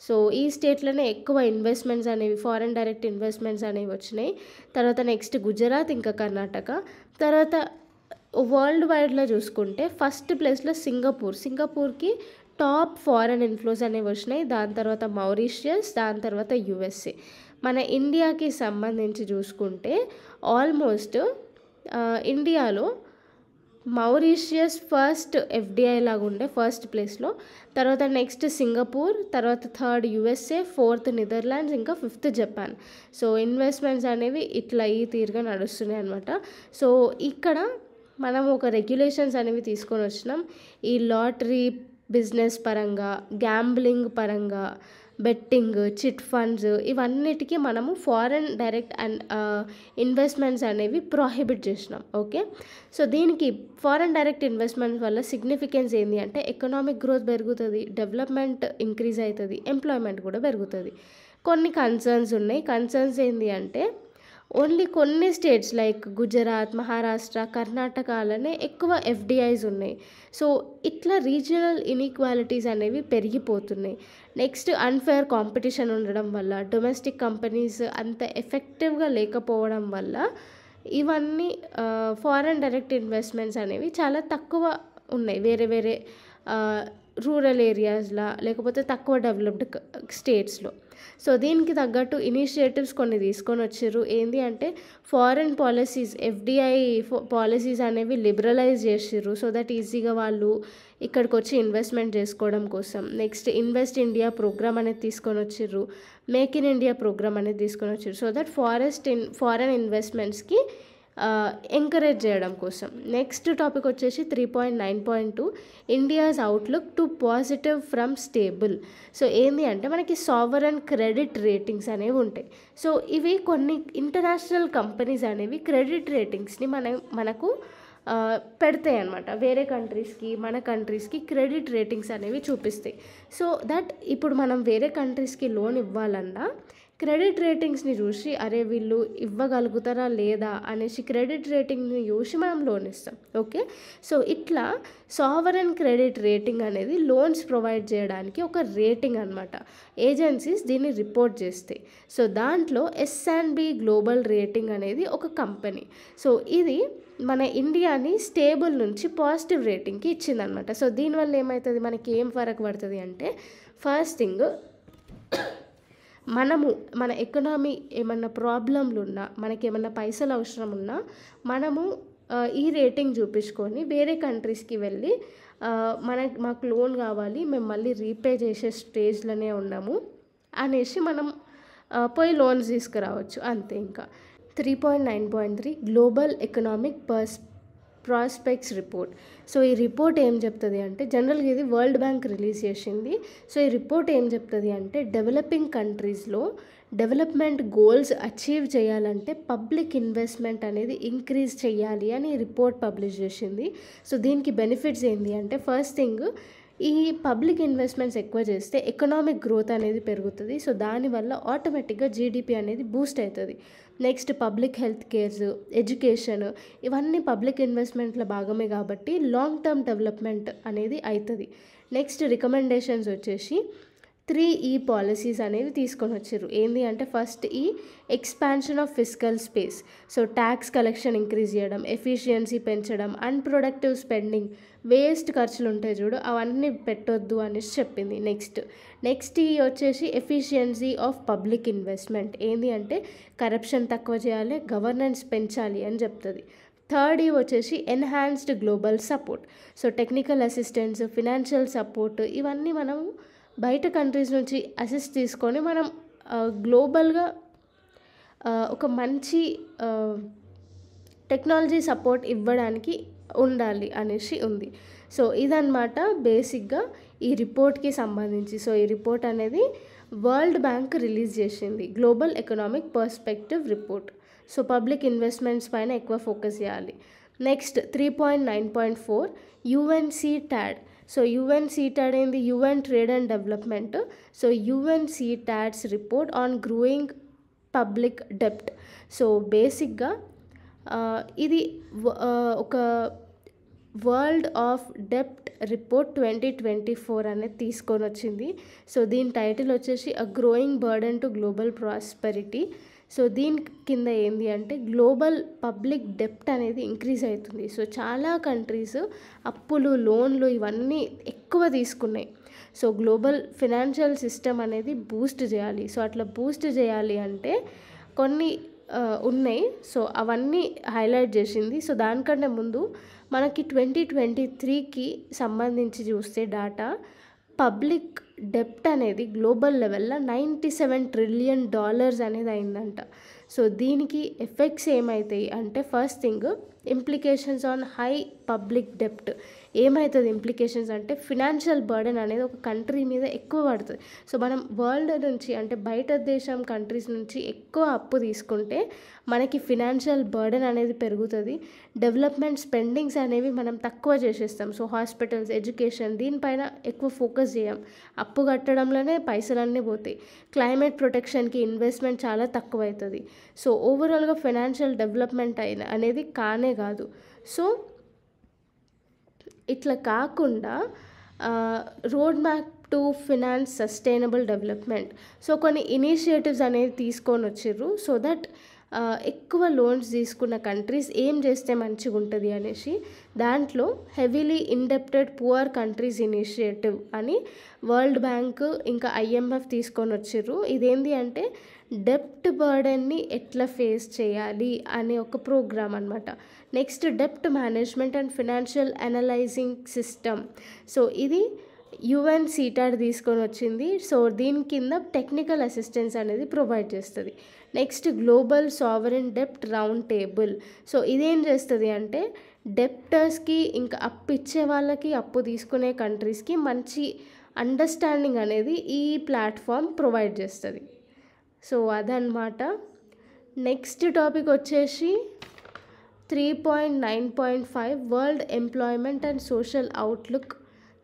[SPEAKER 1] సో ఈ స్టేట్లోనే ఎక్కువ ఇన్వెస్ట్మెంట్స్ అనేవి, ఫారెన్ డైరెక్ట్ ఇన్వెస్ట్మెంట్స్ అనేవి వచ్చినాయి. తర్వాత నెక్స్ట్ గుజరాత్, ఇంకా కర్ణాటక. తర్వాత వరల్డ్ వైడ్లో చూసుకుంటే ఫస్ట్ ప్లేస్లో సింగపూర్కి టాప్ ఫారెన్ ఇన్ఫ్లోస్ అనేవి వచ్చినాయి. దాని తర్వాత మౌరిషియస్, దాని తర్వాత యుఎస్ఏ. మన ఇండియాకి సంబంధించి చూసుకుంటే ఆల్మోస్ట్ ఇండియాలో మౌరిషియస్ ఫస్ట్ ఎఫ్డిఐ లాగా ఉండే ఫస్ట్ ప్లేస్లో, తర్వాత నెక్స్ట్ సింగపూర్, తర్వాత థర్డ్ యుఎస్ఏ, ఫోర్త్ నెదర్లాండ్స్, ఇంకా ఫిఫ్త్ జపాన్. సో ఇన్వెస్ట్మెంట్స్ అనేవి ఇట్లా ఈ తీరుగా నడుస్తున్నాయి అనమాట. సో ఇక్కడ మనం ఒక రెగ్యులేషన్స్ అనేవి తీసుకొని వచ్చినాం. ఈ లాటరీ బిజినెస్ పరంగా, గ్యాంబ్లింగ్ పరంగా, బెట్టింగ్, చిట్ ఫండ్స్ ఇవన్నిటికీ మనము ఫారెన్ డైరెక్ట్ అండ్ ఇన్వెస్ట్మెంట్స్ అనేవి ప్రోహిబిట్ చేసినాం. ఓకే, సో దీనికి ఫారెన్ డైరెక్ట్ ఇన్వెస్ట్మెంట్స్ వల్ల సిగ్నిఫికెన్స్ ఏంటి అంటే ఎకనామిక్ గ్రోత్ పెరుగుతుంది, డెవలప్మెంట్ ఇంక్రీజ్ అవుతుంది, ఎంప్లాయ్మెంట్ కూడా పెరుగుతుంది. కొన్ని కన్సర్న్స్ ఉన్నాయి. కన్సర్న్స్ ఏంటి అంటే ఓన్లీ కొన్ని స్టేట్స్ లైక్ గుజరాత్, మహారాష్ట్ర, కర్ణాటకలోనే ఎక్కువ ఎఫ్డిఐస్ ఉన్నాయి. సో ఇట్లా రీజనల్ ఇన్ఈక్వాలిటీస్ అనేవి పెరిగిపోతున్నాయి. నెక్స్ట్ అన్ఫేర్ కాంపిటీషన్ ఉండడం వల్ల, డొమెస్టిక్ కంపెనీస్ అంత ఎఫెక్టివ్గా లేకపోవడం వల్ల ఇవన్నీ ఫారెన్ డైరెక్ట్ ఇన్వెస్ట్మెంట్స్ అనేవి చాలా తక్కువ ఉన్నాయి వేరే వేరే రూరల్ ఏరియాస్లో, లేకపోతే తక్కువ డెవలప్డ్ స్టేట్స్లో. సో దీనికి తగ్గట్టు ఇనిషియేటివ్స్ కొన్ని తీసుకొని వచ్చారు. ఏంటి అంటే ఫారెన్ పాలసీస్, ఎఫ్డిఐ పాలసీస్ అనేవి లిబరలైజ్ చేసిర్రు, సో దట్ ఈజీగా వాళ్ళు ఇక్కడికి వచ్చి ఇన్వెస్ట్మెంట్ చేసుకోవడం కోసం. నెక్స్ట్ ఇన్వెస్ట్ ఇండియా ప్రోగ్రామ్ అనేది తీసుకొని వచ్చిర్రు, మేక్ ఇన్ ఇండియా ప్రోగ్రామ్ అనేది తీసుకొని వచ్చిర్రు, సో దట్ ఫారెన్ ఇన్వెస్ట్మెంట్స్కి ఎంకరేజ్ చేయడం కోసం. నెక్స్ట్ టాపిక్ వచ్చేసి 3.9.2 India's outlook to positive from stable. So ఏంటి అంటే మనకి సావరన్ క్రెడిట్ రేటింగ్స్ అనేవి ఉంటాయి. సో ఇవి కొన్ని ఇంటర్నేషనల్ కంపెనీస్ అనేవి క్రెడిట్ రేటింగ్స్ని మనకు పెడతాయి అన్నమాట. వేరే కంట్రీస్కి, మన కంట్రీస్కి క్రెడిట్ రేటింగ్స్ అనేవి చూపిస్తాయి. సో దట్ ఇప్పుడు మనం వేరే కంట్రీస్కి లోన్ ఇవ్వాలన్నా క్రెడిట్ రేటింగ్స్ని చూసి అరే వీళ్ళు ఇవ్వగలుగుతారా లేదా అనేసి క్రెడిట్ రేటింగ్ని చూసి మనం లోన్ ఇస్తాం. ఓకే, సో ఇట్లా సావరన్ క్రెడిట్ రేటింగ్ అనేది లోన్స్ ప్రొవైడ్ చేయడానికి ఒక రేటింగ్ అనమాట. ఏజెన్సీస్ దీన్ని రిపోర్ట్ చేస్తాయి. సో దాంట్లో S&P గ్లోబల్ రేటింగ్ అనేది ఒక కంపెనీ. సో ఇది మన ఇండియాని స్టేబుల్ నుంచి పాజిటివ్ రేటింగ్కి ఇచ్చిందనమాట. సో దీనివల్ల ఏమవుతుంది, మనకి ఏం ఫరక్ పడుతుంది అంటే ఫస్ట్ థింగ్, మన ఎకనామీ ఏమన్నా ప్రాబ్లంలు ఉన్నా, మనకి ఏమన్నా పైసలు అవసరం ఉన్నా మనము ఈ రేటింగ్ చూపించుకొని వేరే కంట్రీస్కి వెళ్ళి మాకు లోన్ కావాలి, మేము మళ్ళీ రీపే చేసే స్టేజ్లోనే ఉన్నాము అనేసి మనం పోయి లోన్స్ తీసుకురావచ్చు అంతే. ఇంకా 3.9.3 global economic prospects report. So ఈ రిపోర్ట్ ఏం చెప్తుంది అంటే, జనరల్గా ఇది వరల్డ్ బ్యాంక్ రిలీజ్ చేసింది. సో ఈ రిపోర్ట్ ఏం చెప్తుంది అంటే డెవలపింగ్ కంట్రీస్లో డెవలప్మెంట్ గోల్స్ అచీవ్ చేయాలంటే పబ్లిక్ ఇన్వెస్ట్మెంట్ అనేది ఇంక్రీజ్ చేయాలి అని ఈ రిపోర్ట్ పబ్లిష్ చేసింది. సో దీనికి బెనిఫిట్స్ ఏంటి అంటే ఫస్ట్ థింగ్, ఈ పబ్లిక్ ఇన్వెస్ట్మెంట్స్ ఎక్కువ చేస్తే ఎకనామిక్ గ్రోత్ అనేది పెరుగుతుంది. సో దానివల్ల ఆటోమేటిక్గా జీడిపి అనేది బూస్ట్ అవుతుంది. Next public health cares, education, ఇవన్నీ పబ్లిక్ ఇన్వెస్ట్మెంట్లో భాగమే కాబట్టి లాంగ్ టర్మ్ డెవలప్మెంట్ అనేది అవుతుంది. నెక్స్ట్ రికమెండేషన్స్ వచ్చేసి 3E పాలసీస్ అనేవి తీసుకొని వచ్చారు. ఏంటి అంటే ఫస్ట్ ఈ expansion of fiscal space. So tax collection increase చేయడం, ఎఫిషియన్సీ పెంచడం, అన్ప్రొడక్టివ్ స్పెండింగ్, వేస్ట్ ఖర్చులు ఉంటాయి చూడు అవన్నీ పెట్టొద్దు అనేసి చెప్పింది. నెక్స్ట్ ఈ వచ్చేసి ఎఫిషియన్సీ ఆఫ్ పబ్లిక్ ఇన్వెస్ట్మెంట్. ఏంటి అంటే కరప్షన్ తక్కువ చేయాలి, గవర్నెన్స్ పెంచాలి అని చెప్తుంది. థర్డ్ ఈ వచ్చేసి enhanced global support. So technical assistance, financial support, ఇవన్నీ మనం బయట కంట్రీస్ నుంచి అసిస్ట్ తీసుకొని మనం గ్లోబల్గా ఒక మంచి టెక్నాలజీ సపోర్ట్ ఇవ్వడానికి ఉండాలి అనేసి ఉంది. సో ఇదన్నమాట బేసిక్గా ఈ రిపోర్ట్కి సంబంధించి. సో ఈ రిపోర్ట్ అనేది వరల్డ్ బ్యాంక్ రిలీజ్ చేసింది, global economic perspective report. So public investments పైన ఎక్కువ ఫోకస్ చేయాలి. Next 3.9.4 UNCTAD. సో UNCTAD ఏంది, UN trade and development. So UNCTAD's report on growing public డెప్ట్. సో బేసిక్గా ఇది ఒక వరల్డ్ ఆఫ్ డెప్ట్ రిపోర్ట్ 2024 అనేది తీసుకొని వచ్చింది. సో దీని టైటిల్ వచ్చేసి అ growing burden to global prosperity. So దీని కింద ఏంటి అంటే గ్లోబల్ పబ్లిక్ డెప్ట్ అనేది ఇంక్రీజ్ అవుతుంది. సో చాలా కంట్రీస్ అప్పులు, లోన్లు ఇవన్నీ ఎక్కువ తీసుకున్నాయి. సో గ్లోబల్ ఫినాన్షియల్ సిస్టమ్ అనేది బూస్ట్ చేయాలి. సో అట్లా బూస్ట్ చేయాలి అంటే కొన్ని ఉన్నాయి. సో అవన్నీ హైలైట్ చేసింది. సో దానికంటే ముందు మనకి 2023కి సంబంధించి చూస్తే డాటా, పబ్లిక్ డెప్ట్ అనేది గ్లోబల్ లెవెల్లో $97 ట్రిలియన్ అనేది అయిందంట. సో దీనికి ఎఫెక్ట్స్ ఏమవుతాయి అంటే first thing implications on high public డెప్ట్. ఏమవుతుంది ఇంప్లికేషన్స్ అంటే ఫినాన్షియల్ బర్డెన్ అనేది ఒక కంట్రీ మీద ఎక్కువ పడుతుంది. సో మనం వరల్డ్ నుంచి అంటే బయట దేశం కంట్రీస్ నుంచి ఎక్కువ అప్పు తీసుకుంటే మనకి ఫినాన్షియల్ బర్డెన్ అనేది పెరుగుతుంది. డెవలప్మెంట్ స్పెండింగ్స్ అనేవి మనం తక్కువ చేసేస్తాం. సో హాస్పిటల్స్, ఎడ్యుకేషన్ దీనిపైన ఎక్కువ ఫోకస్ చేయం అప్పు కట్టడంలోనే పైసలన్నీ పోతాయి. క్లైమేట్ ప్రొటెక్షన్‌కి ఇన్వెస్ట్‌మెంట్ చాలా తక్కువైతది. సో, ఓవరాల్‌గా ఫైనాన్షియల్ డెవలప్‌మెంట్ అనేది కానే కాదు. సో, ఇట్లా కాకుండా road map to finance sustainable development. So, కొన్ని ఇనిషియేటివ్స్ అనేవి తీసుకొని వచ్చిర్రు. సో దట్ ఎక్కువ లోన్స్ తీసుకున్న కంట్రీస్ ఏం చేస్తే మంచిగుంటది అనేసి. దాంట్లో heavily indebted poor countries initiative అని వరల్డ్ బ్యాంక్ ఇంకా IMF తీసుకొని వచ్చిర్రు. ఇదేంది అంటే డెప్ట్ బర్డెన్ని ఎట్లా ఫేస్ చేయాలి అనే ఒక ప్రోగ్రామ్ అనమాట. నెక్స్ట్ డెప్ట్ management and financial analyzing system. So, ఇది UNCTAD తీసుకొని వచ్చింది. సో, దీని కింద టెక్నికల్ అసిస్టెన్స్ అనేది ప్రొవైడ్ చేస్తుంది. నెక్స్ట్ గ్లోబల్ సావరెన్ డెప్ట్ రౌండ్ టేబుల్. సో, ఇదేం చేస్తుంది అంటే డెప్టర్స్కి ఇంకా అప్పు ఇచ్చే వాళ్ళకి అప్పు తీసుకునే కంట్రీస్కి మంచి అండర్స్టాండింగ్ అనేది ఈ ప్లాట్ఫామ్ ప్రొవైడ్ చేస్తుంది. సో, అదనమాట. నెక్స్ట్ టాపిక్ వచ్చేసి 3.9.5 world employment and social outlook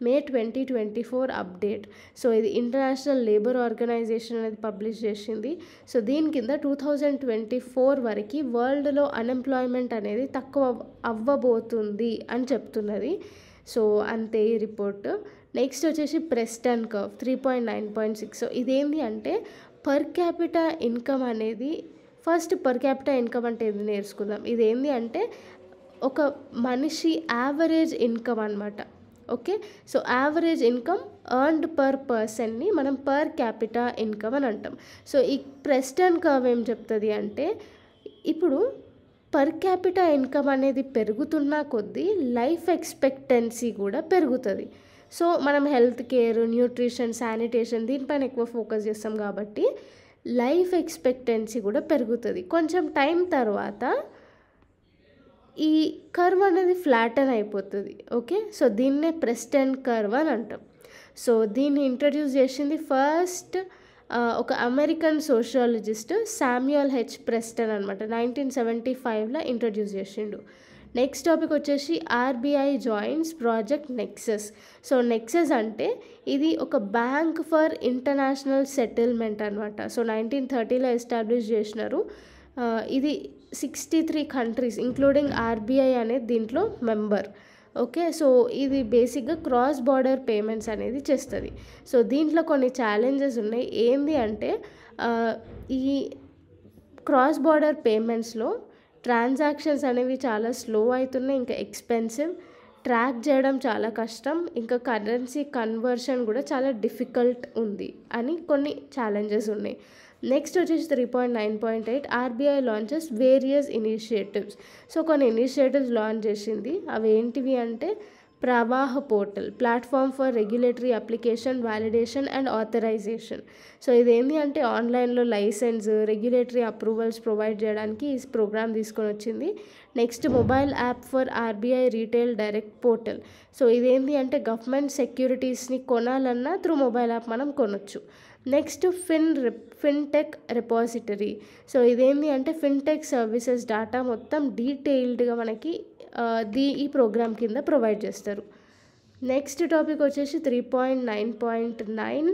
[SPEAKER 1] May 2024 update. So, ఇది ఇంటర్నేషనల్ లేబర్ ఆర్గనైజేషన్ అనేది పబ్లిష్ చేసింది. సో, దీని కింద 2024 వరకు వరల్డ్లో అన్ఎంప్లాయ్మెంట్ అనేది తక్కువ అవ్వబోతుంది అని చెప్తున్నది. సో, అంతే ఈ రిపోర్ట్. నెక్స్ట్ వచ్చేసి ప్రెస్టన్ కర్వ్ 3.9.6. సో, ఇదేంటి అంటే పర్ క్యాపిటా ఇన్కమ్ అనేది ఫస్ట్ పర్ క్యాపిటా ఇన్కమ్ అంటే ఏంది నేర్చుకుందాం. ఇదేంటి అంటే ఒక మనిషి యావరేజ్ ఇన్కమ్ అనమాట. Okay, so average income earned per పర్సన్ని మనం పర్ క్యాపిటా ఇన్కమ్ అని అంటాం. సో, ఈ ప్రెస్టన్ కర్వ్ ఏం చెప్తుంది అంటే ఇప్పుడు పర్ క్యాపిటా ఇన్కమ్ అనేది పెరుగుతున్న కొద్దీ లైఫ్ ఎక్స్పెక్టెన్సీ కూడా పెరుగుతుంది. సో, మనం హెల్త్ కేర్, న్యూట్రిషన్, శానిటేషన్ దీనిపైన ఎక్కువ ఫోకస్ చేస్తాం కాబట్టి లైఫ్ ఎక్స్పెక్టెన్సీ కూడా పెరుగుతుంది. కొంచెం టైం తర్వాత ఈ కర్వ్ అనేది ఫ్లాటన్ అయిపోతుంది. ఓకే, సో దీన్నే ప్రెస్టన్ కర్వ్ అని అంటాం. సో, దీన్ని ఇంట్రడ్యూస్ చేసింది ఫస్ట్ ఒక American sociologist Samuel H. Preston అనమాట. 1975లో ఇంట్రడ్యూస్ చేసిండు. నెక్స్ట్ టాపిక్ వచ్చేసి RBI joins project Nexus. So, Nexus అంటే ఇది ఒక బ్యాంక్ ఫర్ ఇంటర్నేషనల్ సెటిల్మెంట్ అనమాట. సో, 1930లో ఎస్టాబ్లిష్ చేసినారు. ఇది 63 కంట్రీస్ ఇంక్లూడింగ్ RBI అనేది దీంట్లో మెంబర్. ఓకే, సో ఇది బేసిక్గా క్రాస్ బార్డర్ పేమెంట్స్ అనేది చేస్తుంది. సో, దీంట్లో కొన్ని ఛాలెంజెస్ ఉన్నాయి. ఏంది అంటే ఈ క్రాస్ బార్డర్ పేమెంట్స్లో ట్రాన్సాక్షన్స్ అనేవి చాలా స్లో అవుతున్నాయి, ఇంకా ఎక్స్పెన్సివ్, ట్రాక్ చేయడం చాలా కష్టం, ఇంకా కరెన్సీ కన్వర్షన్ కూడా చాలా డిఫికల్ట్ ఉంది అని కొన్ని ఛాలెంజెస్ ఉన్నాయి. నెక్స్ట్ వచ్చేసి 3.9.8 RBI launches various initiatives. So, కొన్ని ఇనిషియేటివ్స్ లాంచ్ చేసింది. అవి ఏంటివి అంటే Pravaah portal, platform for regulatory application, validation and authorization. So, ఇదేంటి అంటే ఆన్లైన్లో లైసెన్స్, రెగ్యులేటరీ అప్రూవల్స్ ప్రొవైడ్ చేయడానికి ఈ ప్రోగ్రామ్ తీసుకొని వచ్చింది. Next mobile app for RBI retail direct portal. So, ఇదేంటి అంటే గవర్నమెంట్ సెక్యూరిటీస్ని కొనాలన్నా త్రూ మొబైల్ యాప్ మనం కొనొచ్చు. Next fintech repository. సో, ఇదేంటి అంటే ఫిన్టెక్ సర్వీసెస్ డేటా మొత్తం డీటెయిల్డ్గా మనకి ఈ ప్రోగ్రామ్ కింద ప్రొవైడ్ చేస్తారు. నెక్స్ట్ టాపిక్ వచ్చేసి 3.9.9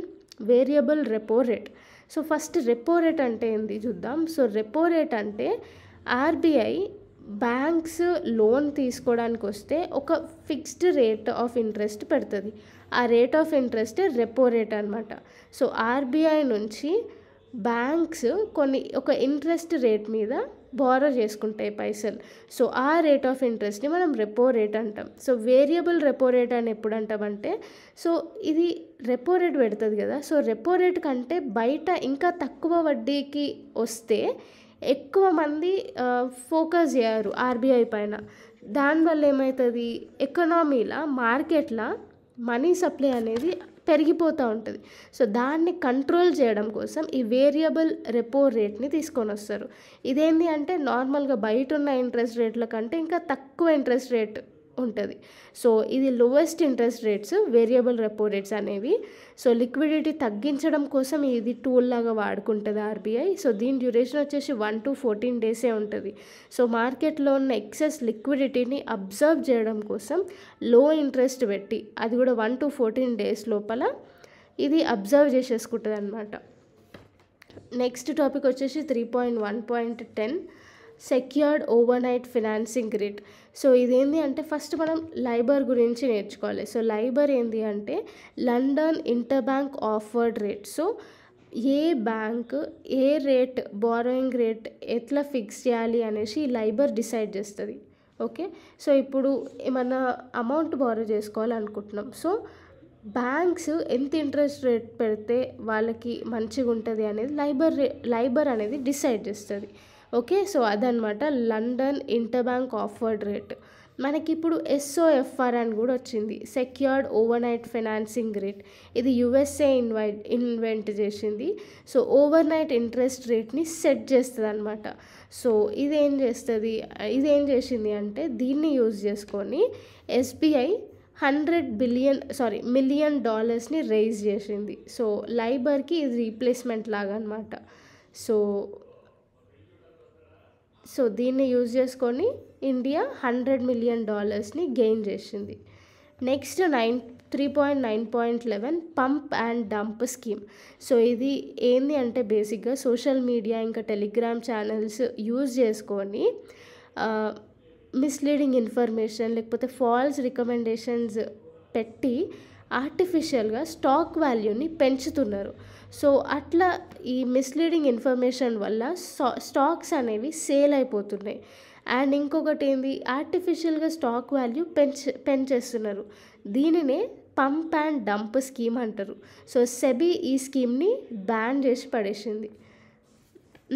[SPEAKER 1] variable repo rate. So, first repo rate అంటే ఏంది చూద్దాం. సో, రెపో రేట్ అంటే RBI బ్యాంక్స్ లోన్ తీసుకోవడానికి వస్తే ఒక ఫిక్స్డ్ రేట్ ఆఫ్ ఇంట్రెస్ట్ పెడుతుంది. ఆ rate of interest repo rate అనమాట. సో, RBI నుంచి బ్యాంక్స్ ఒక ఇంట్రెస్ట్ రేట్ మీద బారో చేసుకుంటాయి పైసలు. సో, ఆ రేట్ ఆఫ్ ఇంట్రెస్ట్ని మనం రెపో రేట్ అంటాం. సో, వేరియబుల్ రెపో రేట్ అని ఎప్పుడు అంటామంటే సో ఇది రెపో రేట్ పెడుతుంది కదా. సో, రెపో రేట్ కంటే బయట ఇంకా తక్కువ వడ్డీకి వస్తే ఎక్కువ మంది ఫోకస్ చేయరు RBI పైన. దానివల్ల ఏమవుతుంది, ఎకనామీలో మార్కెట్లో మనీ సప్లై అనేది పెరిగిపోతూ ఉంటుంది. సో, దాన్ని కంట్రోల్ చేయడం కోసం ఈ వేరియబుల్ రెపో రేట్ని తీసుకొని వస్తారు. ఇదేంటి అంటే నార్మల్గా బయట ఉన్న ఇంట్రెస్ట్ రేట్ల కంటే ఇంకా తక్కువ ఇంట్రెస్ట్ రేట్ ఉంటుంది. సో, ఇది lowest interest rates variable repo rates అనేవి. సో, లిక్విడిటీ తగ్గించడం కోసం ఇది టూల్ లాగా వాడుకుంటుంది RBI. సో, దీని డ్యూరేషన్ వచ్చేసి 1 to 14 డేసే ఉంటుంది. సో, మార్కెట్లో ఉన్న ఎక్సెస్ లిక్విడిటీని అబ్జర్వ్ చేయడం కోసం లో ఇంట్రెస్ట్ పెట్టి అది కూడా 1 to 14 డేస్ లోపల ఇది అబ్జర్వ్ చేసేసుకుంటుంది అనమాట. నెక్స్ట్ టాపిక్ వచ్చేసి 3.1.10 secured over night financing rate. So ఇదేంటి అంటే ఫస్ట్ మనం లైబర్ గురించి నేర్చుకోవాలి. సో లైబర్ ఏంటి అంటే London interbank offered rate. So ఏ బ్యాంక్ ఏ రేట్ బారోయింగ్ రేట్ ఎట్లా ఫిక్స్ చేయాలి అనేసి లైబర్ డిసైడ్ చేస్తుంది. ఓకే, సో ఇప్పుడు ఏమన్నా అమౌంట్ బారో చేసుకోవాలనుకుంటున్నాం. సో బ్యాంక్స్ ఎంత ఇంట్రెస్ట్ రేట్ పెడితే వాళ్ళకి మంచిగా ఉంటుంది అనేది లైబర్ అనేది డిసైడ్ చేస్తుంది. ఓకే, సో అదనమాట London interbank offered rate. మనకి ఇప్పుడు SOFR అని కూడా వచ్చింది, secured overnight financing rate. ఇది USA ఇన్వెంట్ చేసింది. So over night interest రేట్ని set చేస్తుంది అనమాట. సో ఇదేం చేసింది అంటే దీన్ని యూజ్ చేసుకొని SBI $100 మిలియన్ రైజ్ చేసింది. సో లైబర్కి ఇది రీప్లేస్మెంట్ లాగా అనమాట. సో దీన్ని యూజ్ చేసుకొని ఇండియా $100 మిలియన్ గెయిన్ చేసింది. Next 3.9.11 pump and dump scheme. So ఇది ఏంది అంటే బేసిక్గా సోషల్ మీడియా ఇంకా టెలిగ్రామ్ ఛానల్స్ యూజ్ చేసుకొని మిస్లీడింగ్ ఇన్ఫర్మేషన్ లేకపోతే ఫాల్స్ రికమెండేషన్స్ పెట్టి ఆర్టిఫిషియల్గా స్టాక్ వాల్యూని పెంచుతున్నారు. సో అట్లా ఈ మిస్లీడింగ్ ఇన్ఫర్మేషన్ వల్ల స్టాక్స్ అనేవి సేల్ అయిపోతున్నాయి. అండ్ ఇంకొకటి ఏంది, ఆర్టిఫిషియల్గా స్టాక్ వాల్యూ పెంచేస్తున్నారు. దీనినే పంప్ అండ్ డంప్ స్కీమ్ అంటారు. సో సెబీ ఈ స్కీమ్ని బ్యాన్ చేసి పడేసింది.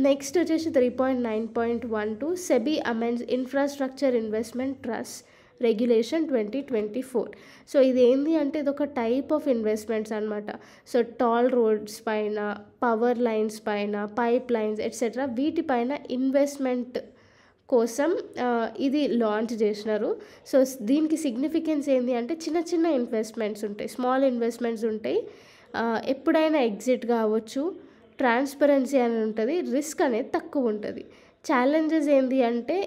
[SPEAKER 1] నెక్స్ట్ వచ్చేసి 3.9.12 SEBI amends infrastructure investment trust regulation 2024. So ఇది ఏంటి అంటే ఇది ఒక టైప్ ఆఫ్ ఇన్వెస్ట్మెంట్స్ అనమాట. సో టాల్ రోడ్స్ పైన, పవర్ లైన్స్ పైన, పైప్ లైన్స్ ఎట్సెట్రా వీటిపైన ఇన్వెస్ట్మెంట్ కోసం ఇది లాంచ్ చేసినారు. సో దీనికి సిగ్నిఫికెన్స్ ఏంటి అంటే చిన్న చిన్న ఇన్వెస్ట్మెంట్స్ ఉంటాయి, స్మాల్ ఇన్వెస్ట్మెంట్స్ ఉంటాయి, ఎప్పుడైనా ఎగ్జిట్ కావచ్చు, ట్రాన్స్పరెన్సీ అని ఉంటుంది, రిస్క్ అనేది తక్కువ ఉంటుంది. ఛాలెంజెస్ ఏంటి అంటే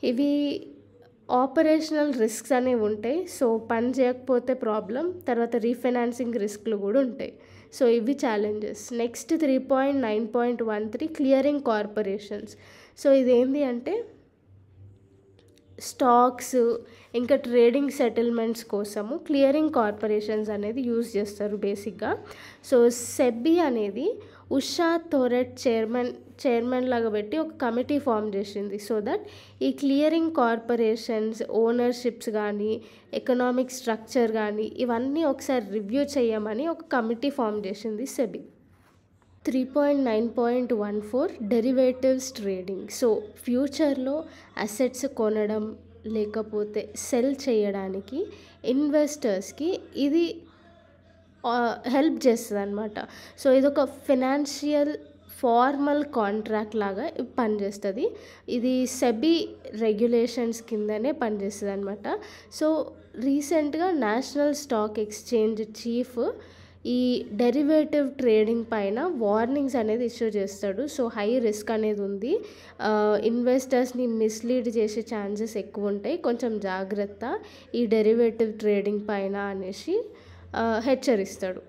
[SPEAKER 1] ఇవి ఆపరేషనల్ రిస్క్స్ అనేవి ఉంటాయి. సో పని చేయకపోతే ప్రాబ్లం, తర్వాత రీఫైనాన్సింగ్ రిస్క్లు కూడా ఉంటాయి. సో ఇవి challenges. Next 3.9.13 clearing corporations. So ఇదేంటి అంటే స్టాక్స్ ఇంకా ట్రేడింగ్ సెటిల్మెంట్స్ కోసము క్లియరింగ్ కార్పొరేషన్స్ అనేది యూజ్ చేస్తారు బేసిక్గా. సో సెబీ అనేది ఉషా థోరెట్ చైర్మన్ లాగా పెట్టి ఒక కమిటీ ఫామ్ చేసింది. సో దట్ ఈ క్లియరింగ్ కార్పొరేషన్స్ ఓనర్షిప్స్ కానీ ఎకనామిక్ స్ట్రక్చర్ కానీ ఇవన్నీ ఒకసారి రివ్యూ చేయమని ఒక కమిటీ ఫామ్ చేసింది సెబీ. 3.9.14 derivatives trading. సో ఫ్యూచర్లో అసెట్స్ కొనడం లేకపోతే సెల్ చేయడానికి ఇన్వెస్టర్స్కి ఇది హెల్ప్ చేస్తుంది అనమాట. సో ఇది ఒక ఫినాన్షియల్ ఫార్మల్ కాంట్రాక్ట్ లాగా పనిచేస్తుంది. ఇది సెబీ రెగ్యులేషన్స్ కిందనే పనిచేస్తుంది అనమాట. సో రీసెంట్గా నేషనల్ స్టాక్ ఎక్స్చేంజ్ చీఫ్ ఈ డెరివేటివ్ ట్రేడింగ్ పైన వార్నింగ్స్ అనేది ఇష్యూ చేస్తాడు. సో హై రిస్క్ అనేది ఉంది, ఇన్వెస్టర్స్ని మిస్లీడ్ చేసే ఛాన్సెస్ ఎక్కువ ఉంటాయి, కొంచెం జాగ్రత్త ఈ డెరివేటివ్ ట్రేడింగ్ పైన అనేసి హెచ్చరిస్తాడు.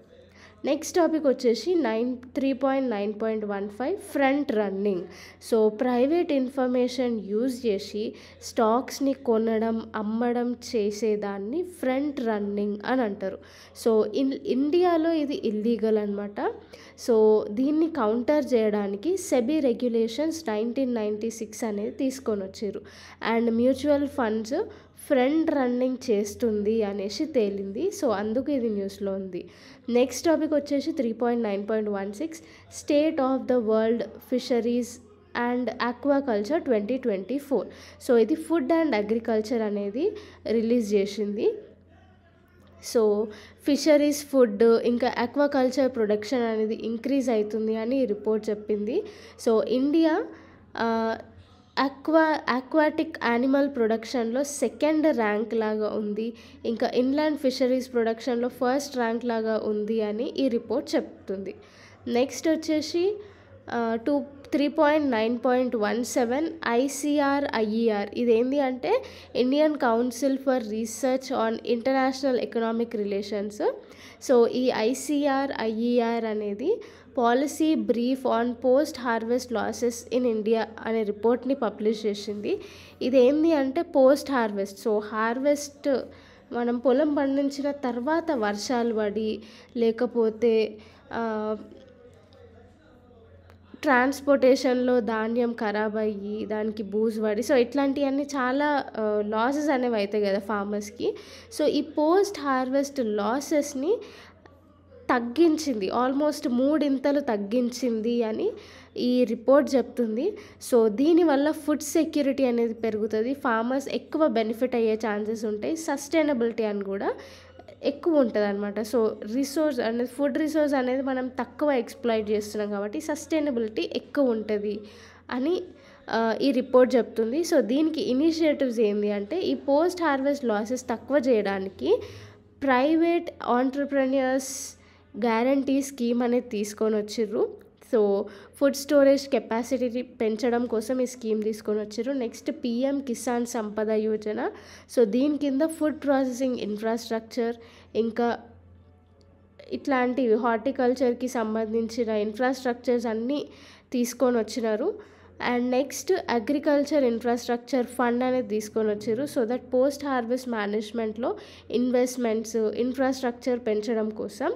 [SPEAKER 1] నెక్స్ట్ టాపిక్ వచ్చేసి 3.9.15 front running. So private information use చేసి స్టాక్స్ని కొనడం అమ్మడం చేసేదాన్ని ఫ్రంట్ రన్నింగ్ అని అంటారు. సో ఇండియాలో ఇది ఇల్లీగల్ అనమాట. సో దీన్ని కౌంటర్ చేయడానికి సెబీ రెగ్యులేషన్స్ 1996 అనేది తీసుకొని వచ్చారు. And mutual funds front running చేస్తుంది అనేసి తేలింది. సో అందుకు ఇది న్యూస్లో ఉంది. నెక్స్ట్ టాపిక్ వచ్చేసి 3.9.16 state of the world fisheries and aquaculture 2024. So ఇది ఫుడ్ అండ్ అగ్రికల్చర్ అనేది రిలీజ్ చేసింది. సో ఫిషరీస్, ఫుడ్ ఇంకా ఆక్వాకల్చర్ ప్రొడక్షన్ అనేది ఇంక్రీజ్ అవుతుంది అని ఈ రిపోర్ట్ చెప్పింది. సో ఇండియా ఆక్వాటిక్ యానిమల్ ప్రొడక్షన్లో సెకండ్ ర్యాంక్ లాగా ఉంది, ఇంకా ఇన్లాండ్ ఫిషరీస్ ప్రొడక్షన్లో ఫస్ట్ ర్యాంక్ లాగా ఉంది అని ఈ రిపోర్ట్ చెప్తుంది. నెక్స్ట్ వచ్చేసి 3.9.17 ICR-IER ఇదేంటి అంటే Indian council for research on international economic relations. So ఈ ICR-IER అనేది policy brief on post harvest losses in India అనే రిపోర్ట్ని పబ్లిష్ చేసింది. ఇదేంటి అంటే పోస్ట్ హార్వెస్ట్, సో హార్వెస్ట్ మనం పొలం పండించిన తర్వాత వర్షాలు పడి లేకపోతే ట్రాన్స్పోర్టేషన్లో ధాన్యం ఖరాబ్ అయ్యి దానికి బూజు పడి, సో ఇట్లాంటివన్నీ చాలా లాసెస్ అనేవి అవుతాయి కదా ఫార్మర్స్కి. సో ఈ పోస్ట్ హార్వెస్ట్ లాసెస్ని తగ్గించింది, ఆల్మోస్ట్ 3 తగ్గించింది అని ఈ రిపోర్ట్ చెప్తుంది. సో దీనివల్ల ఫుడ్ సెక్యూరిటీ అనేది పెరుగుతుంది, ఫార్మర్స్ ఎక్కువ బెనిఫిట్ అయ్యే ఛాన్సెస్ ఉంటాయి, సస్టైనబిలిటీ అని కూడా ఎక్కువ ఉంటుంది అనమాట. సో రిసోర్స్ అనేది ఫుడ్ రిసోర్స్ అనేది మనం తక్కువ ఎక్స్ప్లాయిట్ చేస్తున్నాం కాబట్టి సస్టైనబిలిటీ ఎక్కువ ఉంటుంది అని ఈ రిపోర్ట్ చెప్తుంది. సో దీనికి ఇనిషియేటివ్స్ ఏంటి అంటే ఈ పోస్ట్ హార్వెస్ట్ లాసెస్ తక్కువ చేయడానికి ప్రైవేట్ ఆంటర్ప్రెన్యూర్స్ గ్యారంటీ స్కీమ్ అనేది తీసుకొని వచ్చిర్రు. సో ఫుడ్ స్టోరేజ్ కెపాసిటీ పెంచడం కోసం ఈ స్కీమ్ తీసుకొని వచ్చారు. Next PM Kisan Sampada Yojana, so దీని కింద ఫుడ్ ప్రాసెసింగ్ ఇన్ఫ్రాస్ట్రక్చర్ ఇంకా ఇట్లాంటివి హార్టికల్చర్కి సంబంధించిన ఇన్ఫ్రాస్ట్రక్చర్స్ అన్నీ తీసుకొని వచ్చినారు. And next agriculture infrastructure fund అనేది తీసుకొని వచ్చారు. సో దట్ పోస్ట్ హార్వెస్ట్ మేనేజ్మెంట్లో ఇన్వెస్ట్మెంట్స్ ఇన్ఫ్రాస్ట్రక్చర్ పెంచడం కోసం.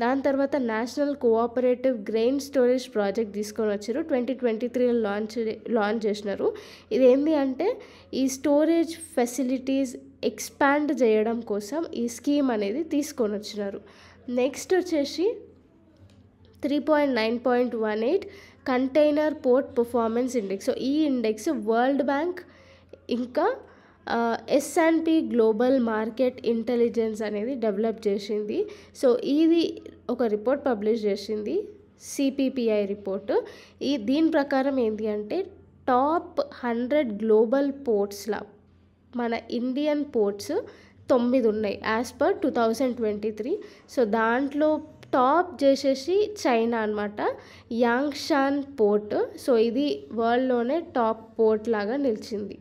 [SPEAKER 1] దాని తర్వాత national cooperative grain storage project తీసుకొని వచ్చారు, 2023లో లాంచ్ చేసినారు. ఇదేంటి అంటే ఈ స్టోరేజ్ ఫెసిలిటీస్ ఎక్స్పాండ్ చేయడం కోసం ఈ స్కీమ్ అనేది తీసుకొని వచ్చినారు. నెక్స్ట్ వచ్చేసి 3.9.18 container port performance index. So ఈ ఇండెక్స్ వరల్డ్ బ్యాంక్ ఇంకా S&P గ్లోబల్ మార్కెట్ ఇంటెలిజెన్స్ అనేది డెవలప్ చేసింది. సో ఇది ఒక రిపోర్ట్ పబ్లిష్ చేసింది, CPPI రిపోర్ట్. దీని ప్రకారం ఏంటి అంటే టాప్ 100 గ్లోబల్ పోర్ట్స్లో మన ఇండియన్ పోర్ట్స్ 9 ఉన్నాయి యాజ్ పర్ 2023. సో దాంట్లో టాప్ చేసేసి చైనా అనమాట, యాంగ్షాన్ పోర్ట్. సో ఇది వరల్డ్లోనే టాప్ పోర్ట్ లాగా నిలిచింది.